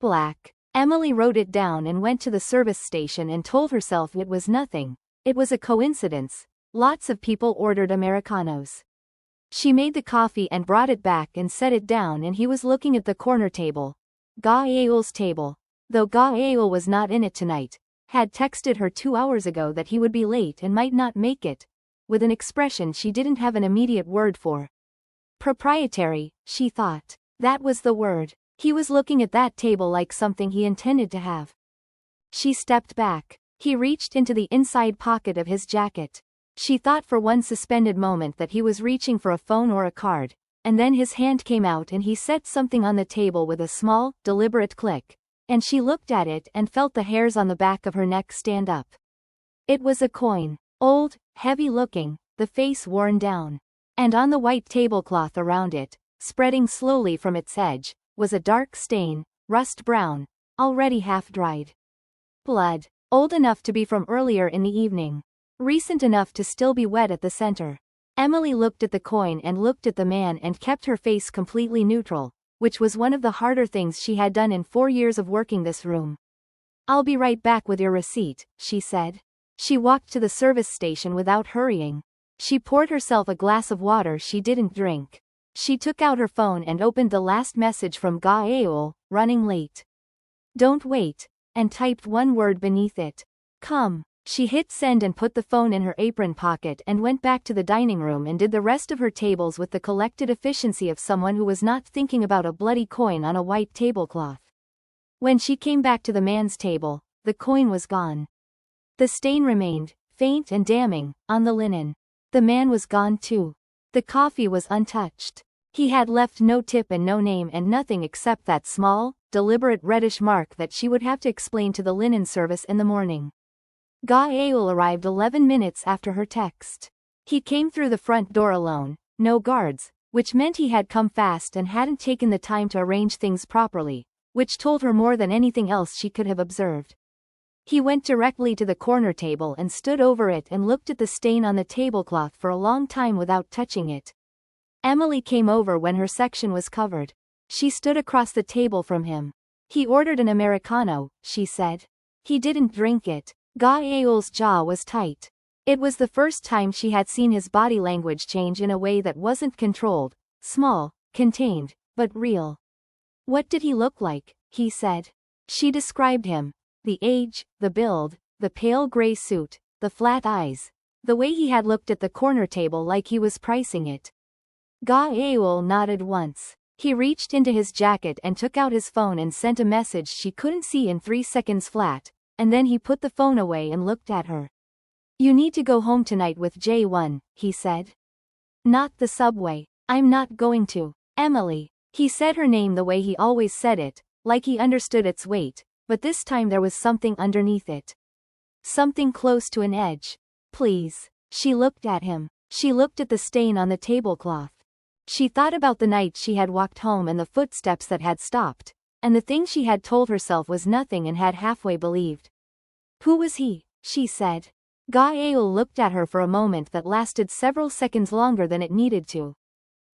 Black. Emily wrote it down and went to the service station and told herself it was nothing. It was a coincidence. Lots of people ordered Americanos. She made the coffee and brought it back and set it down, and he was looking at the corner table. Gael's table. Though Gael was not in it tonight, had texted her 2 hours ago that he would be late and might not make it, with an expression she didn't have an immediate word for. Proprietary, she thought. That was the word. He was looking at that table like something he intended to have. She stepped back. He reached into the inside pocket of his jacket. She thought for one suspended moment that he was reaching for a phone or a card, and then his hand came out and he set something on the table with a small, deliberate click, and she looked at it and felt the hairs on the back of her neck stand up. It was a coin. Old, heavy-looking, the face worn down. And on the white tablecloth around it, spreading slowly from its edge, was a dark stain, rust brown, already half-dried. Blood. Old enough to be from earlier in the evening. Recent enough to still be wet at the center. Emily looked at the coin and looked at the man and kept her face completely neutral, which was one of the harder things she had done in 4 years of working this room. "I'll be right back with your receipt," she said. She walked to the service station without hurrying. She poured herself a glass of water she didn't drink. She took out her phone and opened the last message from Gael, running late. "Don't wait," and typed one word beneath it. "Come." She hit send and put the phone in her apron pocket and went back to the dining room and did the rest of her tables with the collected efficiency of someone who was not thinking about a bloody coin on a white tablecloth. When she came back to the man's table, the coin was gone. The stain remained, faint and damning, on the linen. The man was gone too. The coffee was untouched. He had left no tip and no name and nothing except that small, deliberate reddish mark that she would have to explain to the linen service in the morning. Gael arrived 11 minutes after her text. He came through the front door alone, no guards, which meant he had come fast and hadn't taken the time to arrange things properly, which told her more than anything else she could have observed. He went directly to the corner table and stood over it and looked at the stain on the tablecloth for a long time without touching it. Emily came over when her section was covered. She stood across the table from him. "He ordered an Americano," she said. "He didn't drink it." Gael's jaw was tight. It was the first time she had seen his body language change in a way that wasn't controlled, small, contained, but real. "What did he look like?" he said. She described him. The age, the build, the pale gray suit, the flat eyes. the way he had looked at the corner table like he was pricing it. Gael nodded once. He reached into his jacket and took out his phone and sent a message she couldn't see in 3 seconds flat, and then he put the phone away and looked at her. You need to go home tonight with J1, he said. Not the subway. I'm not going to. Emily. He said her name the way he always said it, like he understood its weight, but this time there was something underneath it. Something close to an edge. Please. She looked at him. She looked at the stain on the tablecloth. She thought about the night she had walked home and the footsteps that had stopped, and the thing she had told herself was nothing and had halfway believed. Who was he? She said. Gael looked at her for a moment that lasted several seconds longer than it needed to.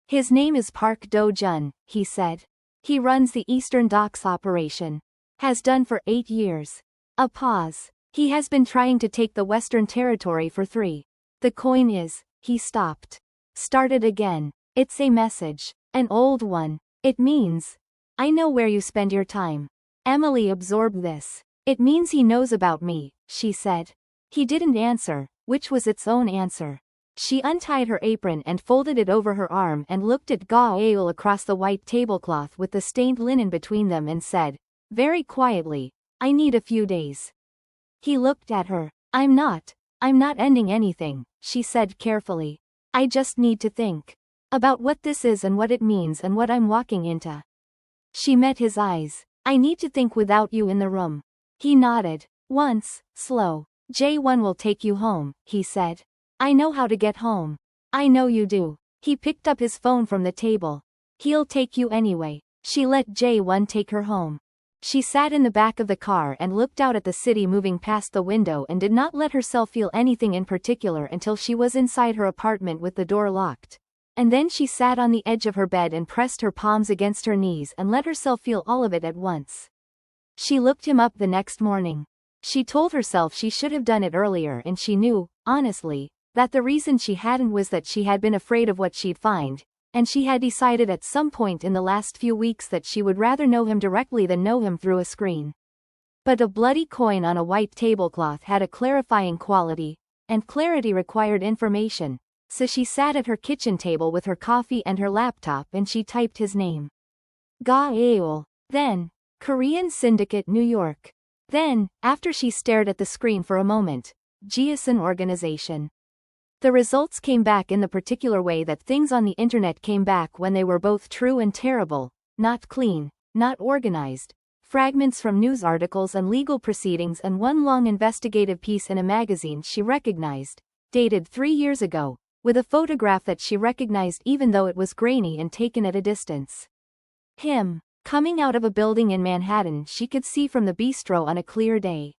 His name is Park Do-jun, he said. He runs the Eastern Docks operation. Has done for 8 years. A pause. He has been trying to take the Western Territory for 3. The coin is, he stopped. Started again. It's a message. An old one. It means, I know where you spend your time. Emily absorbed this. It means he knows about me, she said. He didn't answer, which was its own answer. She untied her apron and folded it over her arm and looked at Gael across the white tablecloth with the stained linen between them and said, very quietly, I need a few days. He looked at her. I'm not ending anything, she said carefully. I just need to think about what this is and what it means and what I'm walking into. She met his eyes. I need to think without you in the room. He nodded. Once, slow. J1 will take you home, he said. I know how to get home. I know you do. He picked up his phone from the table. He'll take you anyway. She let J1 take her home. She sat in the back of the car and looked out at the city moving past the window and did not let herself feel anything in particular until she was inside her apartment with the door locked. And then she sat on the edge of her bed and pressed her palms against her knees and let herself feel all of it at once. She looked him up the next morning. She told herself she should have done it earlier, and she knew, honestly, that the reason she hadn't was that she had been afraid of what she'd find, and she had decided at some point in the last few weeks that she would rather know him directly than know him through a screen. But a bloody coin on a white tablecloth had a clarifying quality, and clarity required information, so she sat at her kitchen table with her coffee and her laptop and she typed his name. Gael. Then, Korean Syndicate New York. Then, after she stared at the screen for a moment, Jiasun Organization. The results came back in the particular way that things on the internet came back when they were both true and terrible, not clean, not organized, fragments from news articles and legal proceedings and one long investigative piece in a magazine she recognized, dated 3 years ago, with a photograph that she recognized even though it was grainy and taken at a distance. Him. Coming out of a building in Manhattan she could see from the bistro on a clear day.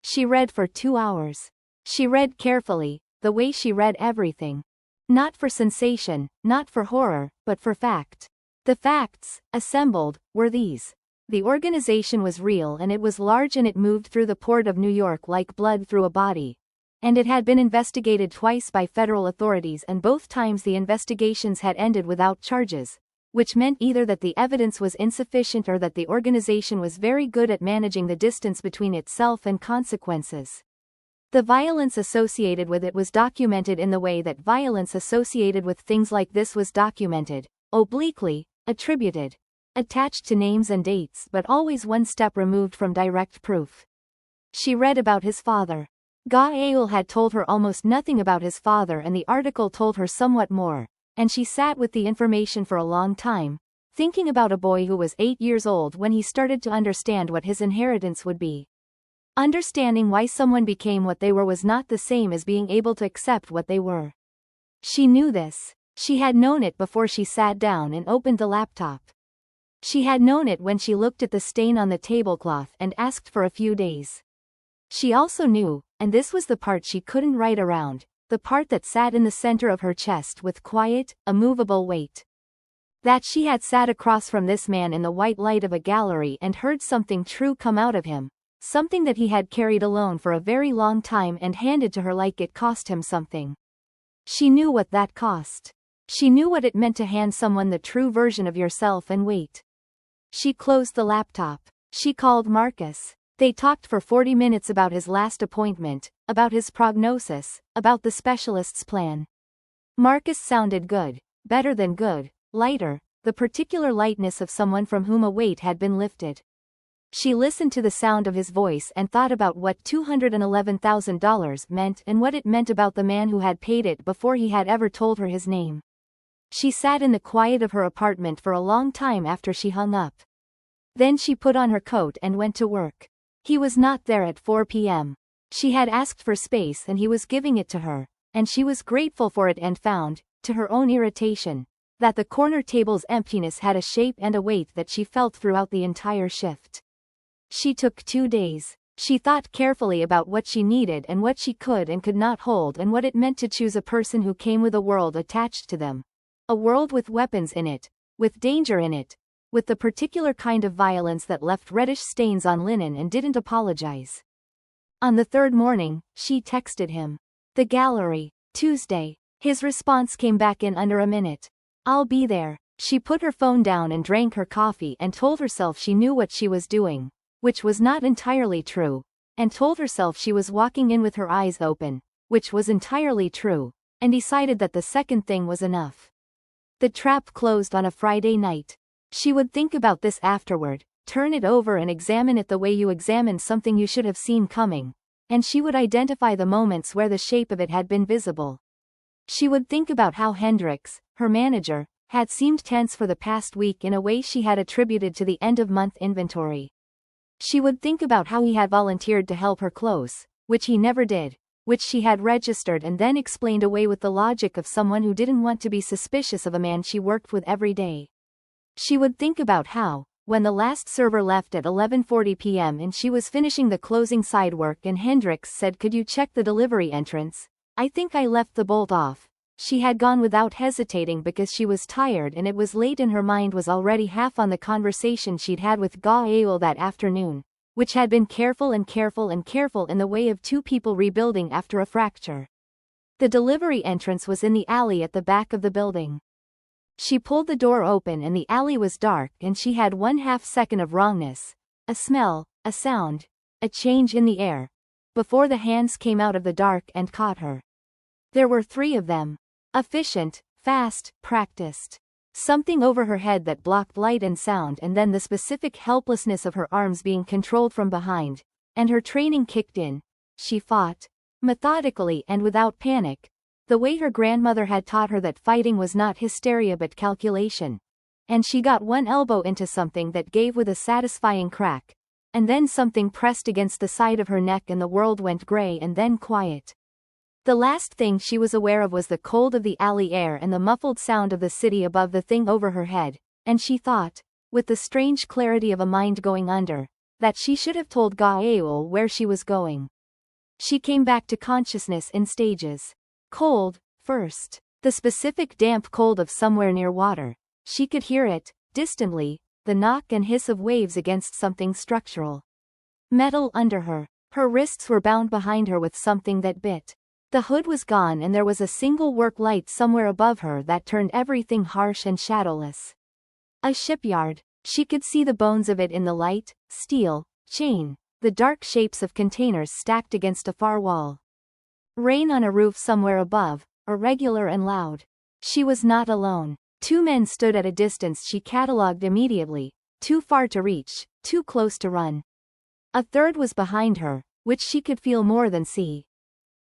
She read for 2 hours. She read carefully, the way she read everything. Not for sensation, not for horror, but for fact. The facts, assembled, were these. The organization was real and it was large and it moved through the port of New York like blood through a body. And it had been investigated twice by federal authorities and both times the investigations had ended without charges, which meant either that the evidence was insufficient or that the organization was very good at managing the distance between itself and consequences. The violence associated with it was documented in the way that violence associated with things like this was documented, obliquely, attributed, attached to names and dates but always one step removed from direct proof. She read about his father. Gael had told her almost nothing about his father and the article told her somewhat more, and she sat with the information for a long time, thinking about a boy who was 8 years old when he started to understand what his inheritance would be. Understanding why someone became what they were was not the same as being able to accept what they were. She knew this. She had known it before she sat down and opened the laptop. She had known it when she looked at the stain on the tablecloth and asked for a few days. She also knew, and this was the part she couldn't write around, the part that sat in the center of her chest with quiet, immovable weight. That she had sat across from this man in the white light of a gallery and heard something true come out of him, something that he had carried alone for a very long time and handed to her like it cost him something. She knew what that cost. She knew what it meant to hand someone the true version of yourself and wait. She closed the laptop. She called Marcus. They talked for 40 minutes about his last appointment, about his prognosis, about the specialist's plan. Marcus sounded good, better than good, lighter, the particular lightness of someone from whom a weight had been lifted. She listened to the sound of his voice and thought about what $211,000 meant and what it meant about the man who had paid it before he had ever told her his name. She sat in the quiet of her apartment for a long time after she hung up. Then she put on her coat and went to work. He was not there at 4 p.m. She had asked for space and he was giving it to her, and she was grateful for it and found, to her own irritation, that the corner table's emptiness had a shape and a weight that she felt throughout the entire shift. She took 2 days. She thought carefully about what she needed and what she could and could not hold and what it meant to choose a person who came with a world attached to them. A world with weapons in it, with danger in it, with the particular kind of violence that left reddish stains on linen and didn't apologize. On the third morning, she texted him. The gallery, Tuesday. His response came back in under a minute. I'll be there. She put her phone down and drank her coffee and told herself she knew what she was doing, which was not entirely true, and told herself she was walking in with her eyes open, which was entirely true, and decided that the second thing was enough. The trap closed on a Friday night. She would think about this afterward, turn it over and examine it the way you examine something you should have seen coming, and she would identify the moments where the shape of it had been visible. She would think about how Hendricks, her manager, had seemed tense for the past week in a way she had attributed to the end-of-month inventory. She would think about how he had volunteered to help her close, which he never did, which she had registered and then explained away with the logic of someone who didn't want to be suspicious of a man she worked with every day. She would think about how, when the last server left at 11:40 p.m. and she was finishing the closing side work and Hendricks said, "Could you check the delivery entrance? I think I left the bolt off." She had gone without hesitating because she was tired and it was late and her mind was already half on the conversation she'd had with Gael that afternoon, which had been careful and careful and careful in the way of two people rebuilding after a fracture. The delivery entrance was in the alley at the back of the building. She pulled the door open and the alley was dark and she had 1/2 second of wrongness, a smell, a sound, a change in the air, before the hands came out of the dark and caught her. There were 3 of them. Efficient, fast, practiced. Something over her head that blocked light and sound and then the specific helplessness of her arms being controlled from behind, and her training kicked in. She fought, methodically and without panic, the way her grandmother had taught her that fighting was not hysteria but calculation, and she got one elbow into something that gave with a satisfying crack, and then something pressed against the side of her neck and the world went gray and then quiet. The last thing she was aware of was the cold of the alley air and the muffled sound of the city above the thing over her head, and she thought, with the strange clarity of a mind going under, that she should have told Gael where she was going. She came back to consciousness in stages. Cold, first. The specific damp cold of somewhere near water. She could hear it, distantly, the knock and hiss of waves against something structural. Metal under her. Her wrists were bound behind her with something that bit. The hood was gone and there was a single work light somewhere above her that turned everything harsh and shadowless. A shipyard. She could see the bones of it in the light, steel, chain, the dark shapes of containers stacked against a far wall. Rain on a roof somewhere above, irregular and loud. She was not alone. 2 men stood at a distance she catalogued immediately, too far to reach, too close to run. A third was behind her, which she could feel more than see.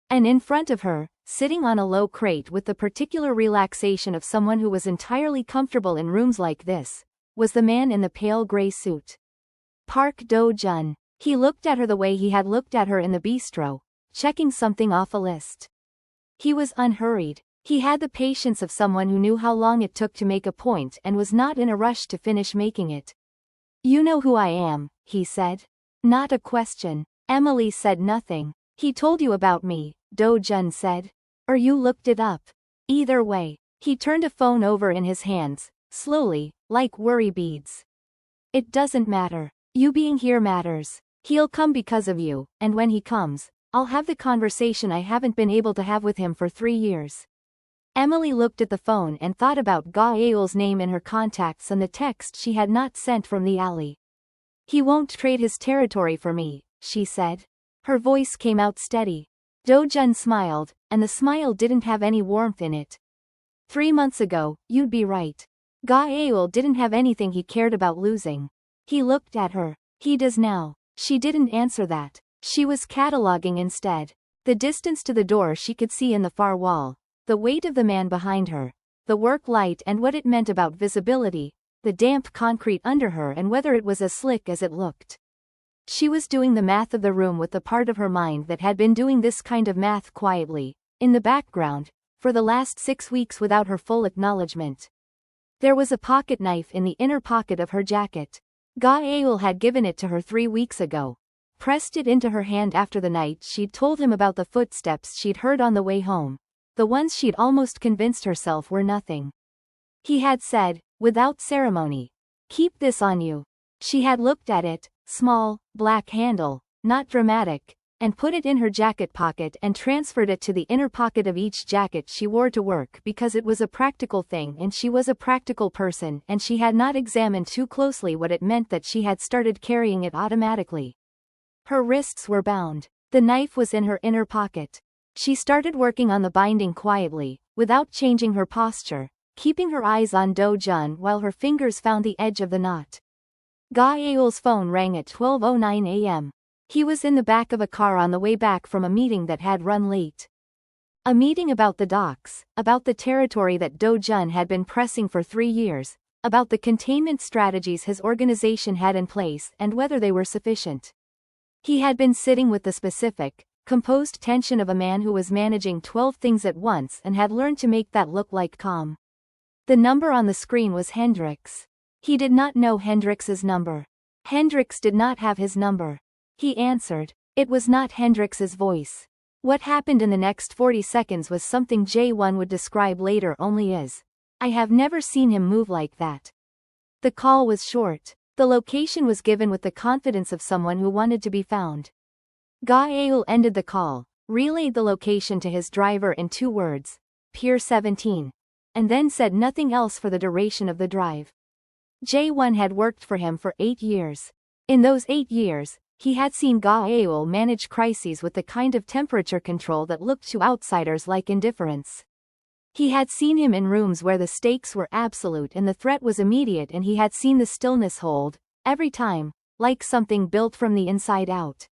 And in front of her, sitting on a low crate with the particular relaxation of someone who was entirely comfortable in rooms like this, was the man in the pale gray suit. Park Do-jun. He looked at her the way he had looked at her in the bistro, checking something off a list. He was unhurried. He had the patience of someone who knew how long it took to make a point and was not in a rush to finish making it. "You know who I am," he said. Not a question. Emily said nothing. "He told you about me," Do-jun said. "Or you looked it up. Either way." He turned a phone over in his hands, slowly, like worry beads. "It doesn't matter. You being here matters. He'll come because of you, and when he comes, I'll have the conversation I haven't been able to have with him for 3 years." Emily looked at the phone and thought about Gael's name in her contacts and the text she had not sent from the alley. "He won't trade his territory for me," she said. Her voice came out steady. Do-jun smiled, and the smile didn't have any warmth in it. 3 months ago, you'd be right. Ga-eul didn't have anything he cared about losing. He looked at her. He does now. She didn't answer that. She was cataloging instead. The distance to the door she could see in the far wall, the weight of the man behind her, the work light and what it meant about visibility, the damp concrete under her and whether it was as slick as it looked. She was doing the math of the room with the part of her mind that had been doing this kind of math quietly, in the background, for the last 6 weeks without her full acknowledgement. There was a pocket knife in the inner pocket of her jacket. Ga-eul had given it to her 3 weeks ago. Pressed it into her hand after the night she'd told him about the footsteps she'd heard on the way home. The ones she'd almost convinced herself were nothing. He had said, without ceremony, "Keep this on you." She had looked at it, small, black handle, not dramatic, and put it in her jacket pocket and transferred it to the inner pocket of each jacket she wore to work because it was a practical thing and she was a practical person and she had not examined too closely what it meant that she had started carrying it automatically. Her wrists were bound. The knife was in her inner pocket. She started working on the binding quietly, without changing her posture, keeping her eyes on Do-jun while her fingers found the edge of the knot. Ga-eul's phone rang at 12:09 a.m. He was in the back of a car on the way back from a meeting that had run late. A meeting about the docks, about the territory that Do-jun had been pressing for 3 years, about the containment strategies his organization had in place and whether they were sufficient. He had been sitting with the specific, composed tension of a man who was managing 12 things at once and had learned to make that look like calm. The number on the screen was Hendrix. He did not know Hendrix's number. Hendrix did not have his number. He answered. It was not Hendrix's voice. What happened in the next 40 seconds was something Jae-won would describe later only as, "I have never seen him move like that." The call was short. The location was given with the confidence of someone who wanted to be found. Ga-eul ended the call, relayed the location to his driver in 2 words, Pier 17, and then said nothing else for the duration of the drive. Jae-won had worked for him for 8 years. In those 8 years, he had seen Ga-eul manage crises with the kind of temperature control that looked to outsiders like indifference. He had seen him in rooms where the stakes were absolute and the threat was immediate, and he had seen the stillness hold, every time, like something built from the inside out.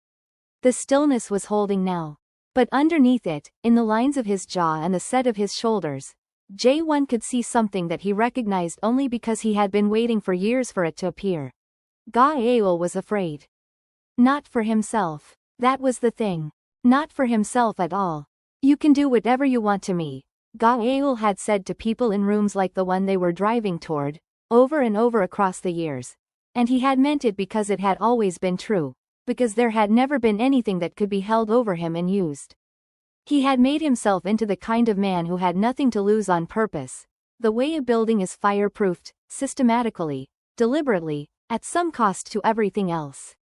The stillness was holding now. But underneath it, in the lines of his jaw and the set of his shoulders, Jae-won could see something that he recognized only because he had been waiting for years for it to appear. Ga-eul was afraid. Not for himself. That was the thing. Not for himself at all. "You can do whatever you want to me," Ga-eul had said to people in rooms like the one they were driving toward, over and over across the years. And he had meant it because it had always been true, because there had never been anything that could be held over him and used. He had made himself into the kind of man who had nothing to lose on purpose, the way a building is fireproofed, systematically, deliberately, at some cost to everything else.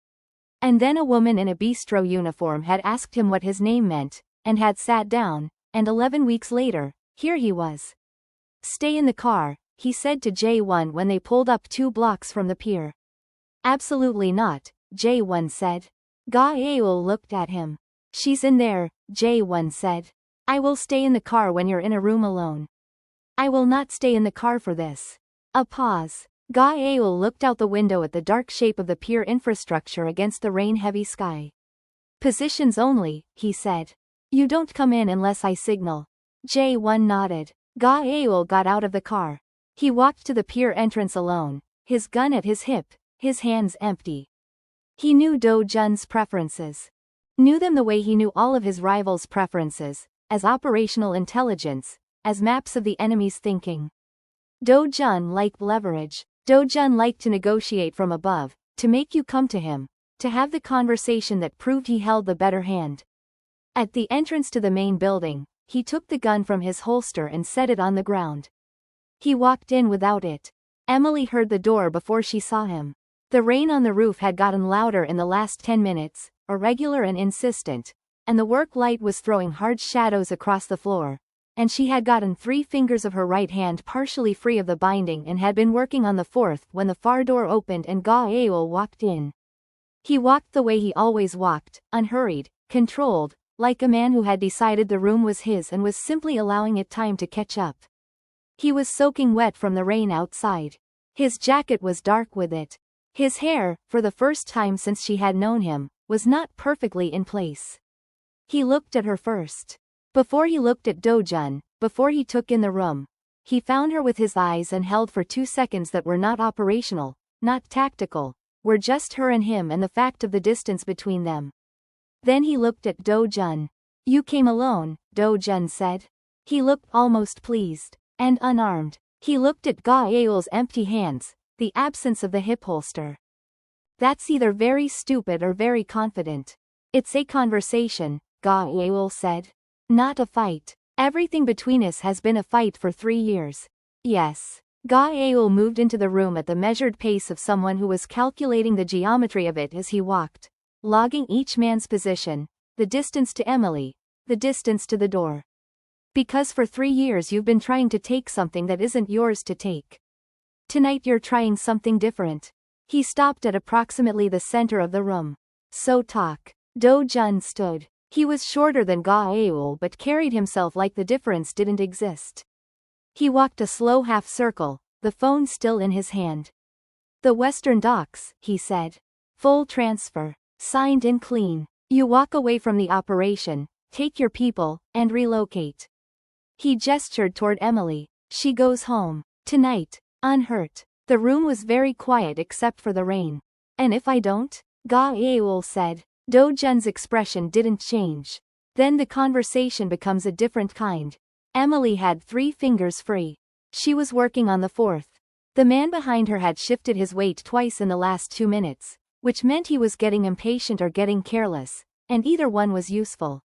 And then a woman in a bistro uniform had asked him what his name meant, and had sat down, and 11 weeks later, here he was. "Stay in the car," he said to Jae-won when they pulled up 2 blocks from the pier. "Absolutely not," Jae-won said. Ga-eul looked at him. "She's in there," Jae-won said. "I will stay in the car when you're in a room alone." "I will not stay in the car for this." A pause. Ga-eul looked out the window at the dark shape of the pier infrastructure against the rain-heavy sky. "Positions only," he said. "You don't come in unless I signal." Jae-won nodded. Ga-eul got out of the car. He walked to the pier entrance alone, his gun at his hip, his hands empty. He knew Do-jun's preferences. Knew them the way he knew all of his rivals' preferences, as operational intelligence, as maps of the enemy's thinking. Do-jun liked leverage. Do-jun liked to negotiate from above, to make you come to him, to have the conversation that proved he held the better hand. At the entrance to the main building, he took the gun from his holster and set it on the ground. He walked in without it. Emily heard the door before she saw him. The rain on the roof had gotten louder in the last 10 minutes, irregular and insistent, and the work light was throwing hard shadows across the floor, and she had gotten 3 fingers of her right hand partially free of the binding and had been working on the 4th when the far door opened and Ga-eul walked in. He walked the way he always walked, unhurried, controlled, like a man who had decided the room was his and was simply allowing it time to catch up. He was soaking wet from the rain outside. His jacket was dark with it. His hair, for the first time since she had known him, was not perfectly in place. He looked at her first. Before he looked at Do-jun, before he took in the room, he found her with his eyes and held for 2 seconds that were not operational, not tactical, were just her and him and the fact of the distance between them. Then he looked at Do-jun. You came alone, Do-jun said. He looked almost pleased. And unarmed. He looked at Ga-eul's empty hands, the absence of the hip holster. That's either very stupid or very confident. It's a conversation, Ga-eul said. Not a fight. Everything between us has been a fight for 3 years. Yes. Ga-eul moved into the room at the measured pace of someone who was calculating the geometry of it as he walked, logging each man's position, the distance to Emily, the distance to the door. Because for 3 years you've been trying to take something that isn't yours to take. Tonight you're trying something different. He stopped at approximately the center of the room. So talk. Do-jun stood. He was shorter than Ga-eul but carried himself like the difference didn't exist. He walked a slow half-circle, the phone still in his hand. The Western Docks, he said. Full transfer. Signed in clean. You walk away from the operation, take your people, and relocate. He gestured toward Emily. She goes home. Tonight. Unhurt. The room was very quiet except for the rain. And if I don't? Ga-eul said. Do-jun's expression didn't change. Then the conversation becomes a different kind. Emily had 3 fingers free. She was working on the 4th. The man behind her had shifted his weight twice in the last 2 minutes, which meant he was getting impatient or getting careless, and either one was useful.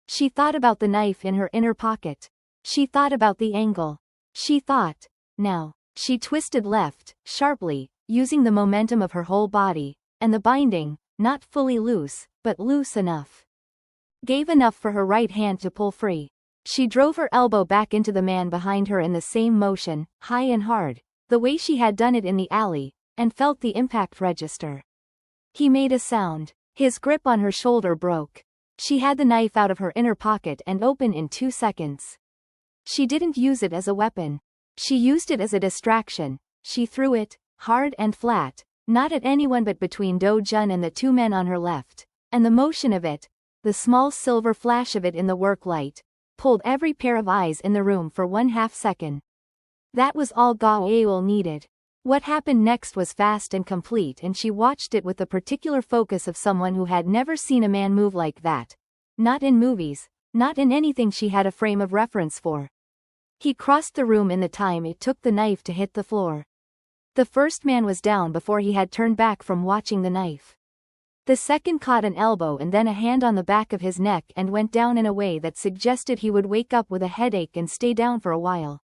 She thought about the knife in her inner pocket. She thought about the angle. She thought. Now. She twisted left, sharply, using the momentum of her whole body, and the binding, not fully loose, but loose enough. Gave enough for her right hand to pull free. She drove her elbow back into the man behind her in the same motion, high and hard, the way she had done it in the alley, and felt the impact register. He made a sound. His grip on her shoulder broke. She had the knife out of her inner pocket and open in 2 seconds. She didn't use it as a weapon. She used it as a distraction. She threw it, hard and flat, not at anyone but between Do-jun and the 2 men on her left, and the motion of it, the small silver flash of it in the work light, pulled every pair of eyes in the room for 1/2 second. That was all Ga-eul needed. What happened next was fast and complete and she watched it with the particular focus of someone who had never seen a man move like that. Not in movies, not in anything she had a frame of reference for. He crossed the room in the time it took the knife to hit the floor. The first man was down before he had turned back from watching the knife. The second caught an elbow and then a hand on the back of his neck and went down in a way that suggested he would wake up with a headache and stay down for a while.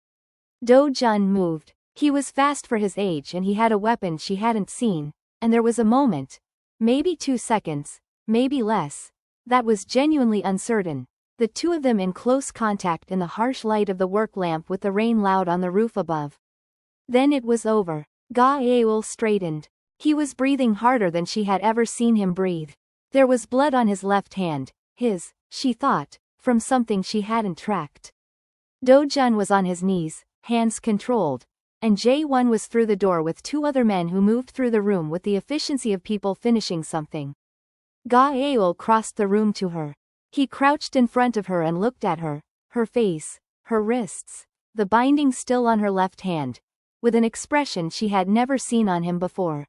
Do-jun moved. He was fast for his age and he had a weapon she hadn't seen, and there was a moment, maybe 2 seconds, maybe less, that was genuinely uncertain. The 2 of them in close contact in the harsh light of the work lamp with the rain loud on the roof above. Then it was over. Ga-eul straightened. He was breathing harder than she had ever seen him breathe. There was blood on his left hand, she thought, from something she hadn't tracked. Do-jun was on his knees, hands controlled, and Jae-won was through the door with 2 other men who moved through the room with the efficiency of people finishing something. Ga-eul crossed the room to her. He crouched in front of her and looked at her, her face, her wrists, the binding still on her left hand, with an expression she had never seen on him before.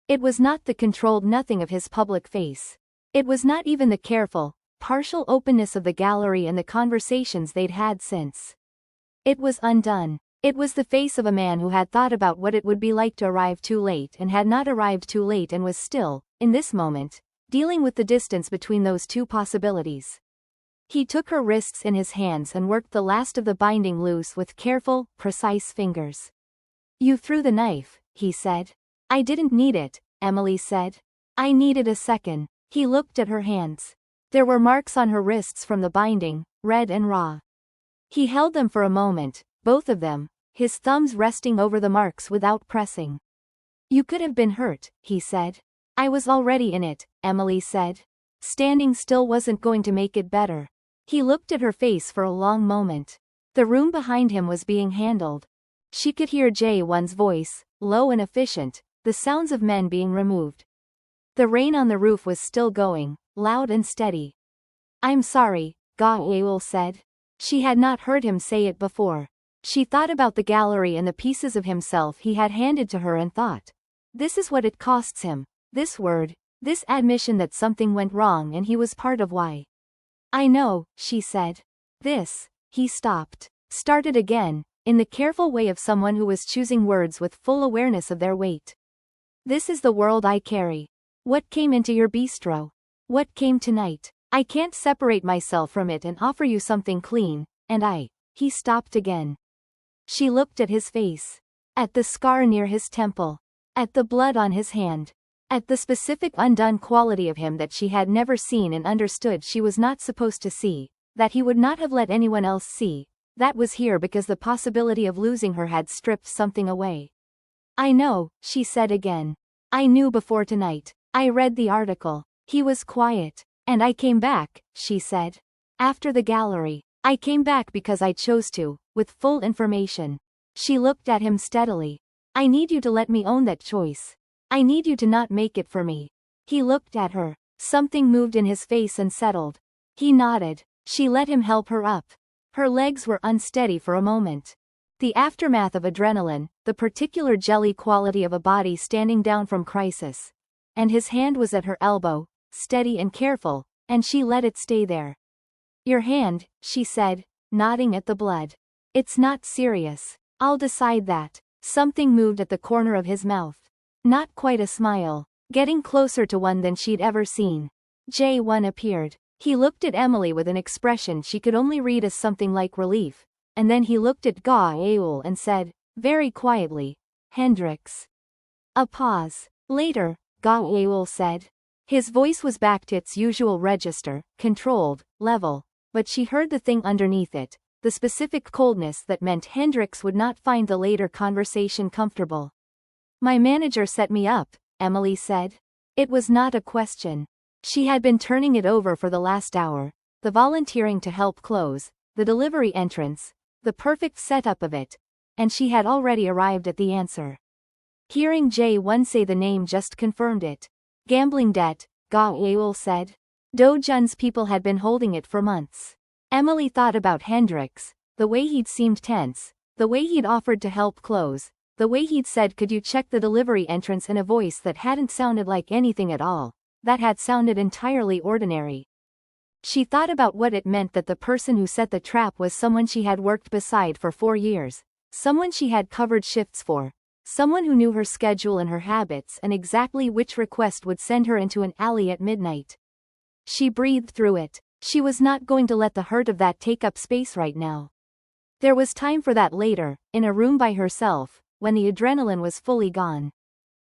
It was not the controlled nothing of his public face. It was not even the careful, partial openness of the gallery and the conversations they'd had since. It was undone. It was the face of a man who had thought about what it would be like to arrive too late and had not arrived too late and was still, in this moment, dealing with the distance between those 2 possibilities. He took her wrists in his hands and worked the last of the binding loose with careful, precise fingers. You threw the knife, he said. I didn't need it, Emily said. I needed a second. He looked at her hands. There were marks on her wrists from the binding, red and raw. He held them for a moment, both of them, his thumbs resting over the marks without pressing. You could have been hurt, he said. I was already in it, Emily said. Standing still wasn't going to make it better. He looked at her face for a long moment. The room behind him was being handled. She could hear J1's voice, low and efficient, the sounds of men being removed. The rain on the roof was still going, loud and steady. I'm sorry, Ga-eul said. She had not heard him say it before. She thought about the gallery and the pieces of himself he had handed to her and thought. This is what it costs him. This word, this admission that something went wrong and he was part of why. I know, she said. He stopped. Started again, in the careful way of someone who was choosing words with full awareness of their weight. This is the world I carry. What came into your bistro? What came tonight? I can't separate myself from it and offer you something clean, and He stopped again. She looked at his face. At the scar near his temple. At the blood on his hand. At the specific undone quality of him that she had never seen and understood she was not supposed to see, that he would not have let anyone else see, that was here because the possibility of losing her had stripped something away. I know, she said again. I knew before tonight. I read the article. He was quiet. And I came back, she said. After the gallery. I came back because I chose to, with full information. She looked at him steadily. I need you to let me own that choice. I need you to not make it for me. He looked at her. Something moved in his face and settled. He nodded. She let him help her up. Her legs were unsteady for a moment. The aftermath of adrenaline, the particular jelly quality of a body standing down from crisis. And his hand was at her elbow, steady and careful, and she let it stay there. Your hand, she said, nodding at the blood. It's not serious. I'll decide that. Something moved at the corner of his mouth. Not quite a smile. Getting closer to one than she'd ever seen. J1 appeared. He looked at Emily with an expression she could only read as something like relief, and then he looked at Ga-eul and said, very quietly, Hendrix. A pause. Later, Ga-eul said. His voice was back to its usual register, controlled, level, but she heard the thing underneath it, the specific coldness that meant Hendrix would not find the later conversation comfortable. My manager set me up, Emily said. It was not a question. She had been turning it over for the last hour, the volunteering to help close, the delivery entrance, the perfect setup of it, and she had already arrived at the answer. Hearing J1 say the name just confirmed it. Gambling debt, Ga-eul said. Do-jun's people had been holding it for months. Emily thought about Hendrix, the way he'd seemed tense, the way he'd offered to help close, the way he'd said could you check the delivery entrance in a voice that hadn't sounded like anything at all, that had sounded entirely ordinary. She thought about what it meant that the person who set the trap was someone she had worked beside for 4 years, someone she had covered shifts for, someone who knew her schedule and her habits and exactly which request would send her into an alley at midnight. She breathed through it. She was not going to let the hurt of that take up space right now. There was time for that later, in a room by herself, when the adrenaline was fully gone.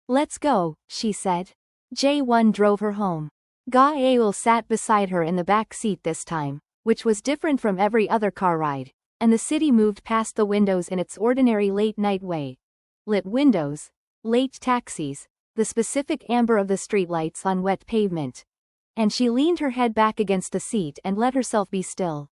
Let's go, she said. J1 drove her home. Ga-eul sat beside her in the back seat this time, which was different from every other car ride, and the city moved past the windows in its ordinary late-night way. Lit windows, late taxis, the specific amber of the streetlights on wet pavement. And she leaned her head back against the seat and let herself be still.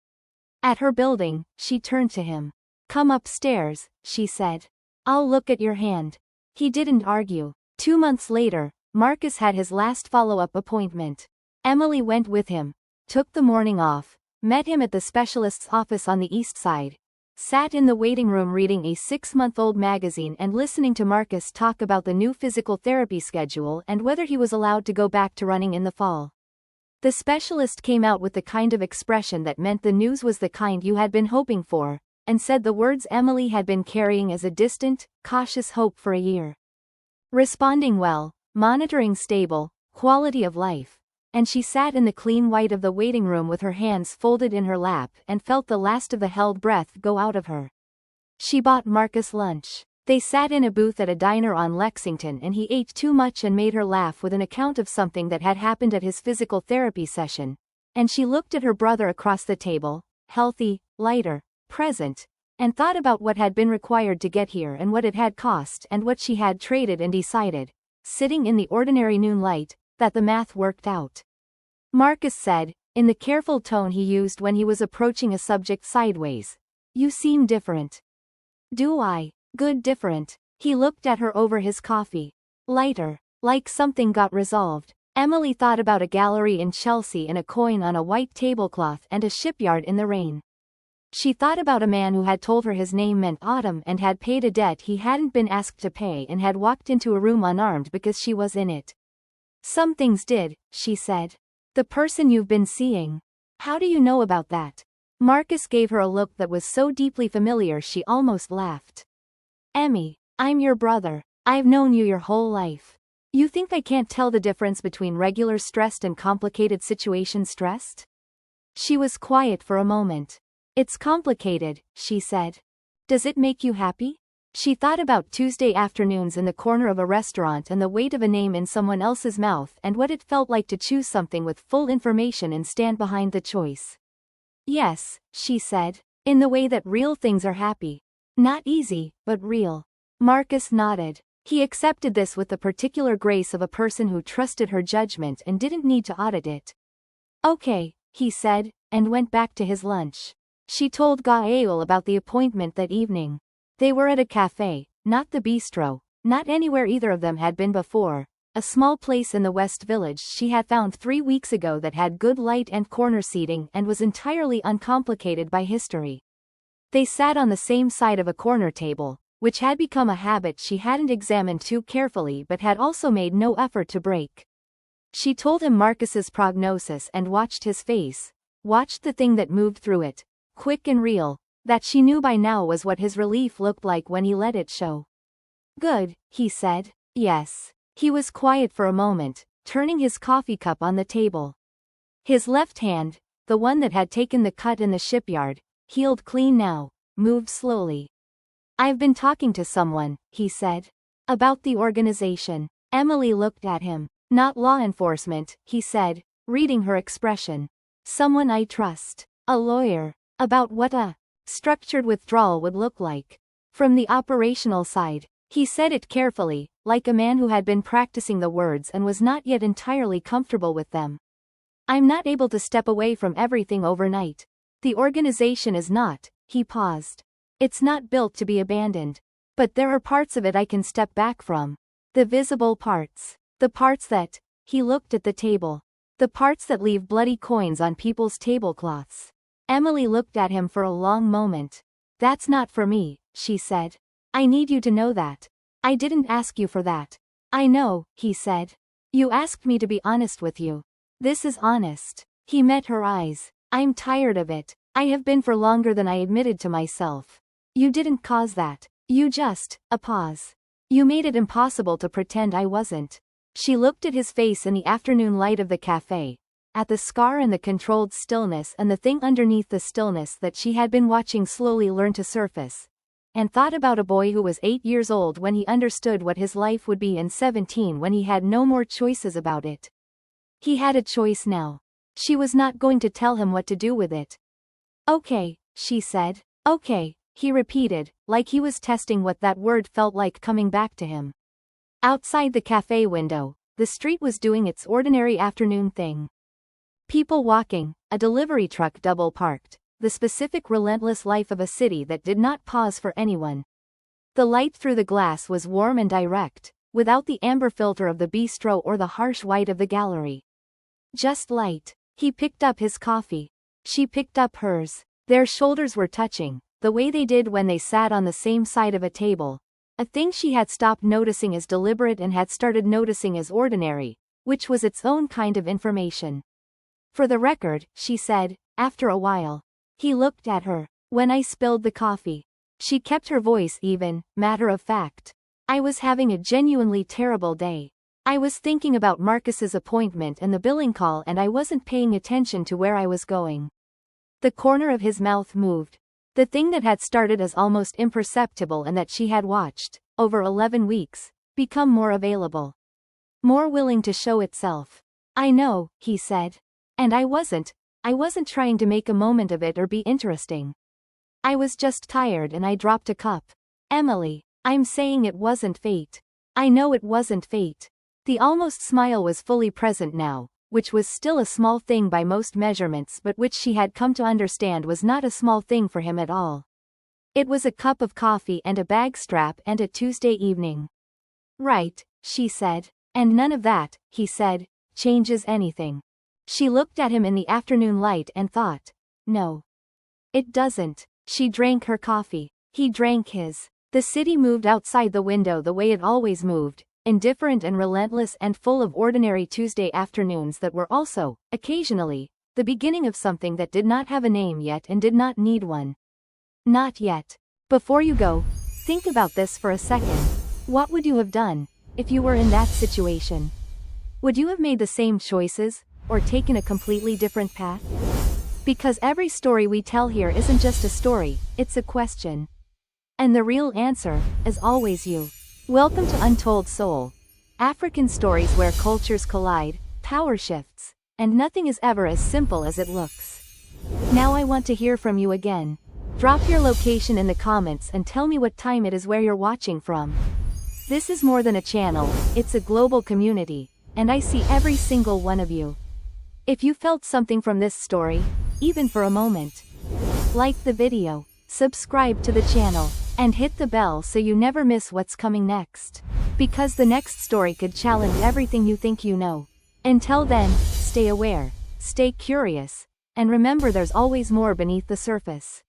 At her building, she turned to him. Come upstairs, she said. I'll look at your hand. He didn't argue. 2 months later, Marcus had his last follow-up appointment. Emily went with him, took the morning off, met him at the specialist's office on the east side, sat in the waiting room reading a 6-month-old magazine and listening to Marcus talk about the new physical therapy schedule and whether he was allowed to go back to running in the fall. The specialist came out with the kind of expression that meant the news was the kind you had been hoping for, and said the words Emily had been carrying as a distant, cautious hope for a year. Responding well, monitoring stable, quality of life, and she sat in the clean white of the waiting room with her hands folded in her lap and felt the last of the held breath go out of her. She bought Marcus lunch. They sat in a booth at a diner on Lexington and he ate too much and made her laugh with an account of something that had happened at his physical therapy session, and she looked at her brother across the table, healthy, lighter, present, and thought about what had been required to get here and what it had cost and what she had traded and decided, sitting in the ordinary noon light, that the math worked out. Marcus said, in the careful tone he used when he was approaching a subject sideways. You seem different. Do I? Good different. He looked at her over his coffee. Lighter. Like something got resolved. Emily thought about a gallery in Chelsea and a coin on a white tablecloth and a shipyard in the rain. She thought about a man who had told her his name meant autumn and had paid a debt he hadn't been asked to pay and had walked into a room unarmed because she was in it. Some things did, she said. The person you've been seeing. How do you know about that? Marcus gave her a look that was so deeply familiar she almost laughed. Emmy, I'm your brother. I've known you your whole life. You think I can't tell the difference between regular stressed and complicated situation stressed? She was quiet for a moment. It's complicated, she said. Does it make you happy? She thought about Tuesday afternoons in the corner of a restaurant and the weight of a name in someone else's mouth and what it felt like to choose something with full information and stand behind the choice. Yes, she said, in the way that real things are happy. Not easy, but real. Marcus nodded. He accepted this with the particular grace of a person who trusted her judgment and didn't need to audit it. Okay, he said, and went back to his lunch. She told Gael about the appointment that evening. They were at a cafe, not the bistro, not anywhere either of them had been before, a small place in the West Village she had found 3 weeks ago that had good light and corner seating and was entirely uncomplicated by history. They sat on the same side of a corner table, which had become a habit she hadn't examined too carefully but had also made no effort to break. She told him Marcus's prognosis and watched his face, watched the thing that moved through it, quick and real, that she knew by now was what his relief looked like when he let it show. Good, he said. Yes. He was quiet for a moment, turning his coffee cup on the table. His left hand, the one that had taken the cut in the shipyard, healed clean now, moved slowly. I've been talking to someone, he said. About the organization. Emily looked at him. Not law enforcement, he said, reading her expression. Someone I trust. A lawyer. About what a structured withdrawal would look like. From the operational side. He said it carefully, like a man who had been practicing the words and was not yet entirely comfortable with them. I'm not able to step away from everything overnight. The organization is not, he paused. It's not built to be abandoned. But there are parts of it I can step back from. The visible parts. The parts that, he looked at the table. The parts that leave bloody coins on people's tablecloths. Emily looked at him for a long moment. That's not for me, she said. I need you to know that. I didn't ask you for that. I know, he said. You asked me to be honest with you. This is honest. He met her eyes. I'm tired of it. I have been for longer than I admitted to myself. You didn't cause that. You just, a pause. You made it impossible to pretend I wasn't. She looked at his face in the afternoon light of the cafe, at the scar and the controlled stillness and the thing underneath the stillness that she had been watching slowly learn to surface, and thought about a boy who was 8 years old when he understood what his life would be and 17 when he had no more choices about it. He had a choice now. She was not going to tell him what to do with it. Okay, she said. Okay, he repeated, like he was testing what that word felt like coming back to him. Outside the cafe window, the street was doing its ordinary afternoon thing. People walking, a delivery truck double parked, the specific relentless life of a city that did not pause for anyone. The light through the glass was warm and direct, without the amber filter of the bistro or the harsh white of the gallery. Just light. He picked up his coffee. She picked up hers. Their shoulders were touching, the way they did when they sat on the same side of a table. A thing she had stopped noticing as deliberate and had started noticing as ordinary, which was its own kind of information. For the record, she said, after a while. He looked at her. When I spilled the coffee. She kept her voice even, matter of fact. I was having a genuinely terrible day. I was thinking about Marcus's appointment and the billing call and I wasn't paying attention to where I was going. The corner of his mouth moved. The thing that had started as almost imperceptible and that she had watched, over 11 weeks, become more available. More willing to show itself. I know, he said. And I wasn't trying to make a moment of it or be interesting. I was just tired and I dropped a cup. Emily, I'm saying it wasn't fate. I know it wasn't fate. The almost smile was fully present now, which was still a small thing by most measurements, but which she had come to understand was not a small thing for him at all. It was a cup of coffee and a bag strap and a Tuesday evening. Right, she said. And none of that, he said, changes anything. She looked at him in the afternoon light and thought, no. It doesn't. She drank her coffee. He drank his. The city moved outside the window the way it always moved, indifferent and relentless and full of ordinary Tuesday afternoons that were also, occasionally, the beginning of something that did not have a name yet and did not need one. Not yet. Before you go, think about this for a second. What would you have done, if you were in that situation? Would you have made the same choices, or taken a completely different path? Because every story we tell here isn't just a story, it's a question. And the real answer, is always you. Welcome to Untold Soul. African stories where cultures collide, power shifts, and nothing is ever as simple as it looks. Now I want to hear from you again. Drop your location in the comments and tell me what time it is where you're watching from. This is more than a channel, it's a global community, and I see every single one of you. If you felt something from this story, even for a moment, like the video, subscribe to the channel, and hit the bell so you never miss what's coming next. Because the next story could challenge everything you think you know. Until then, stay aware, stay curious, and remember there's always more beneath the surface.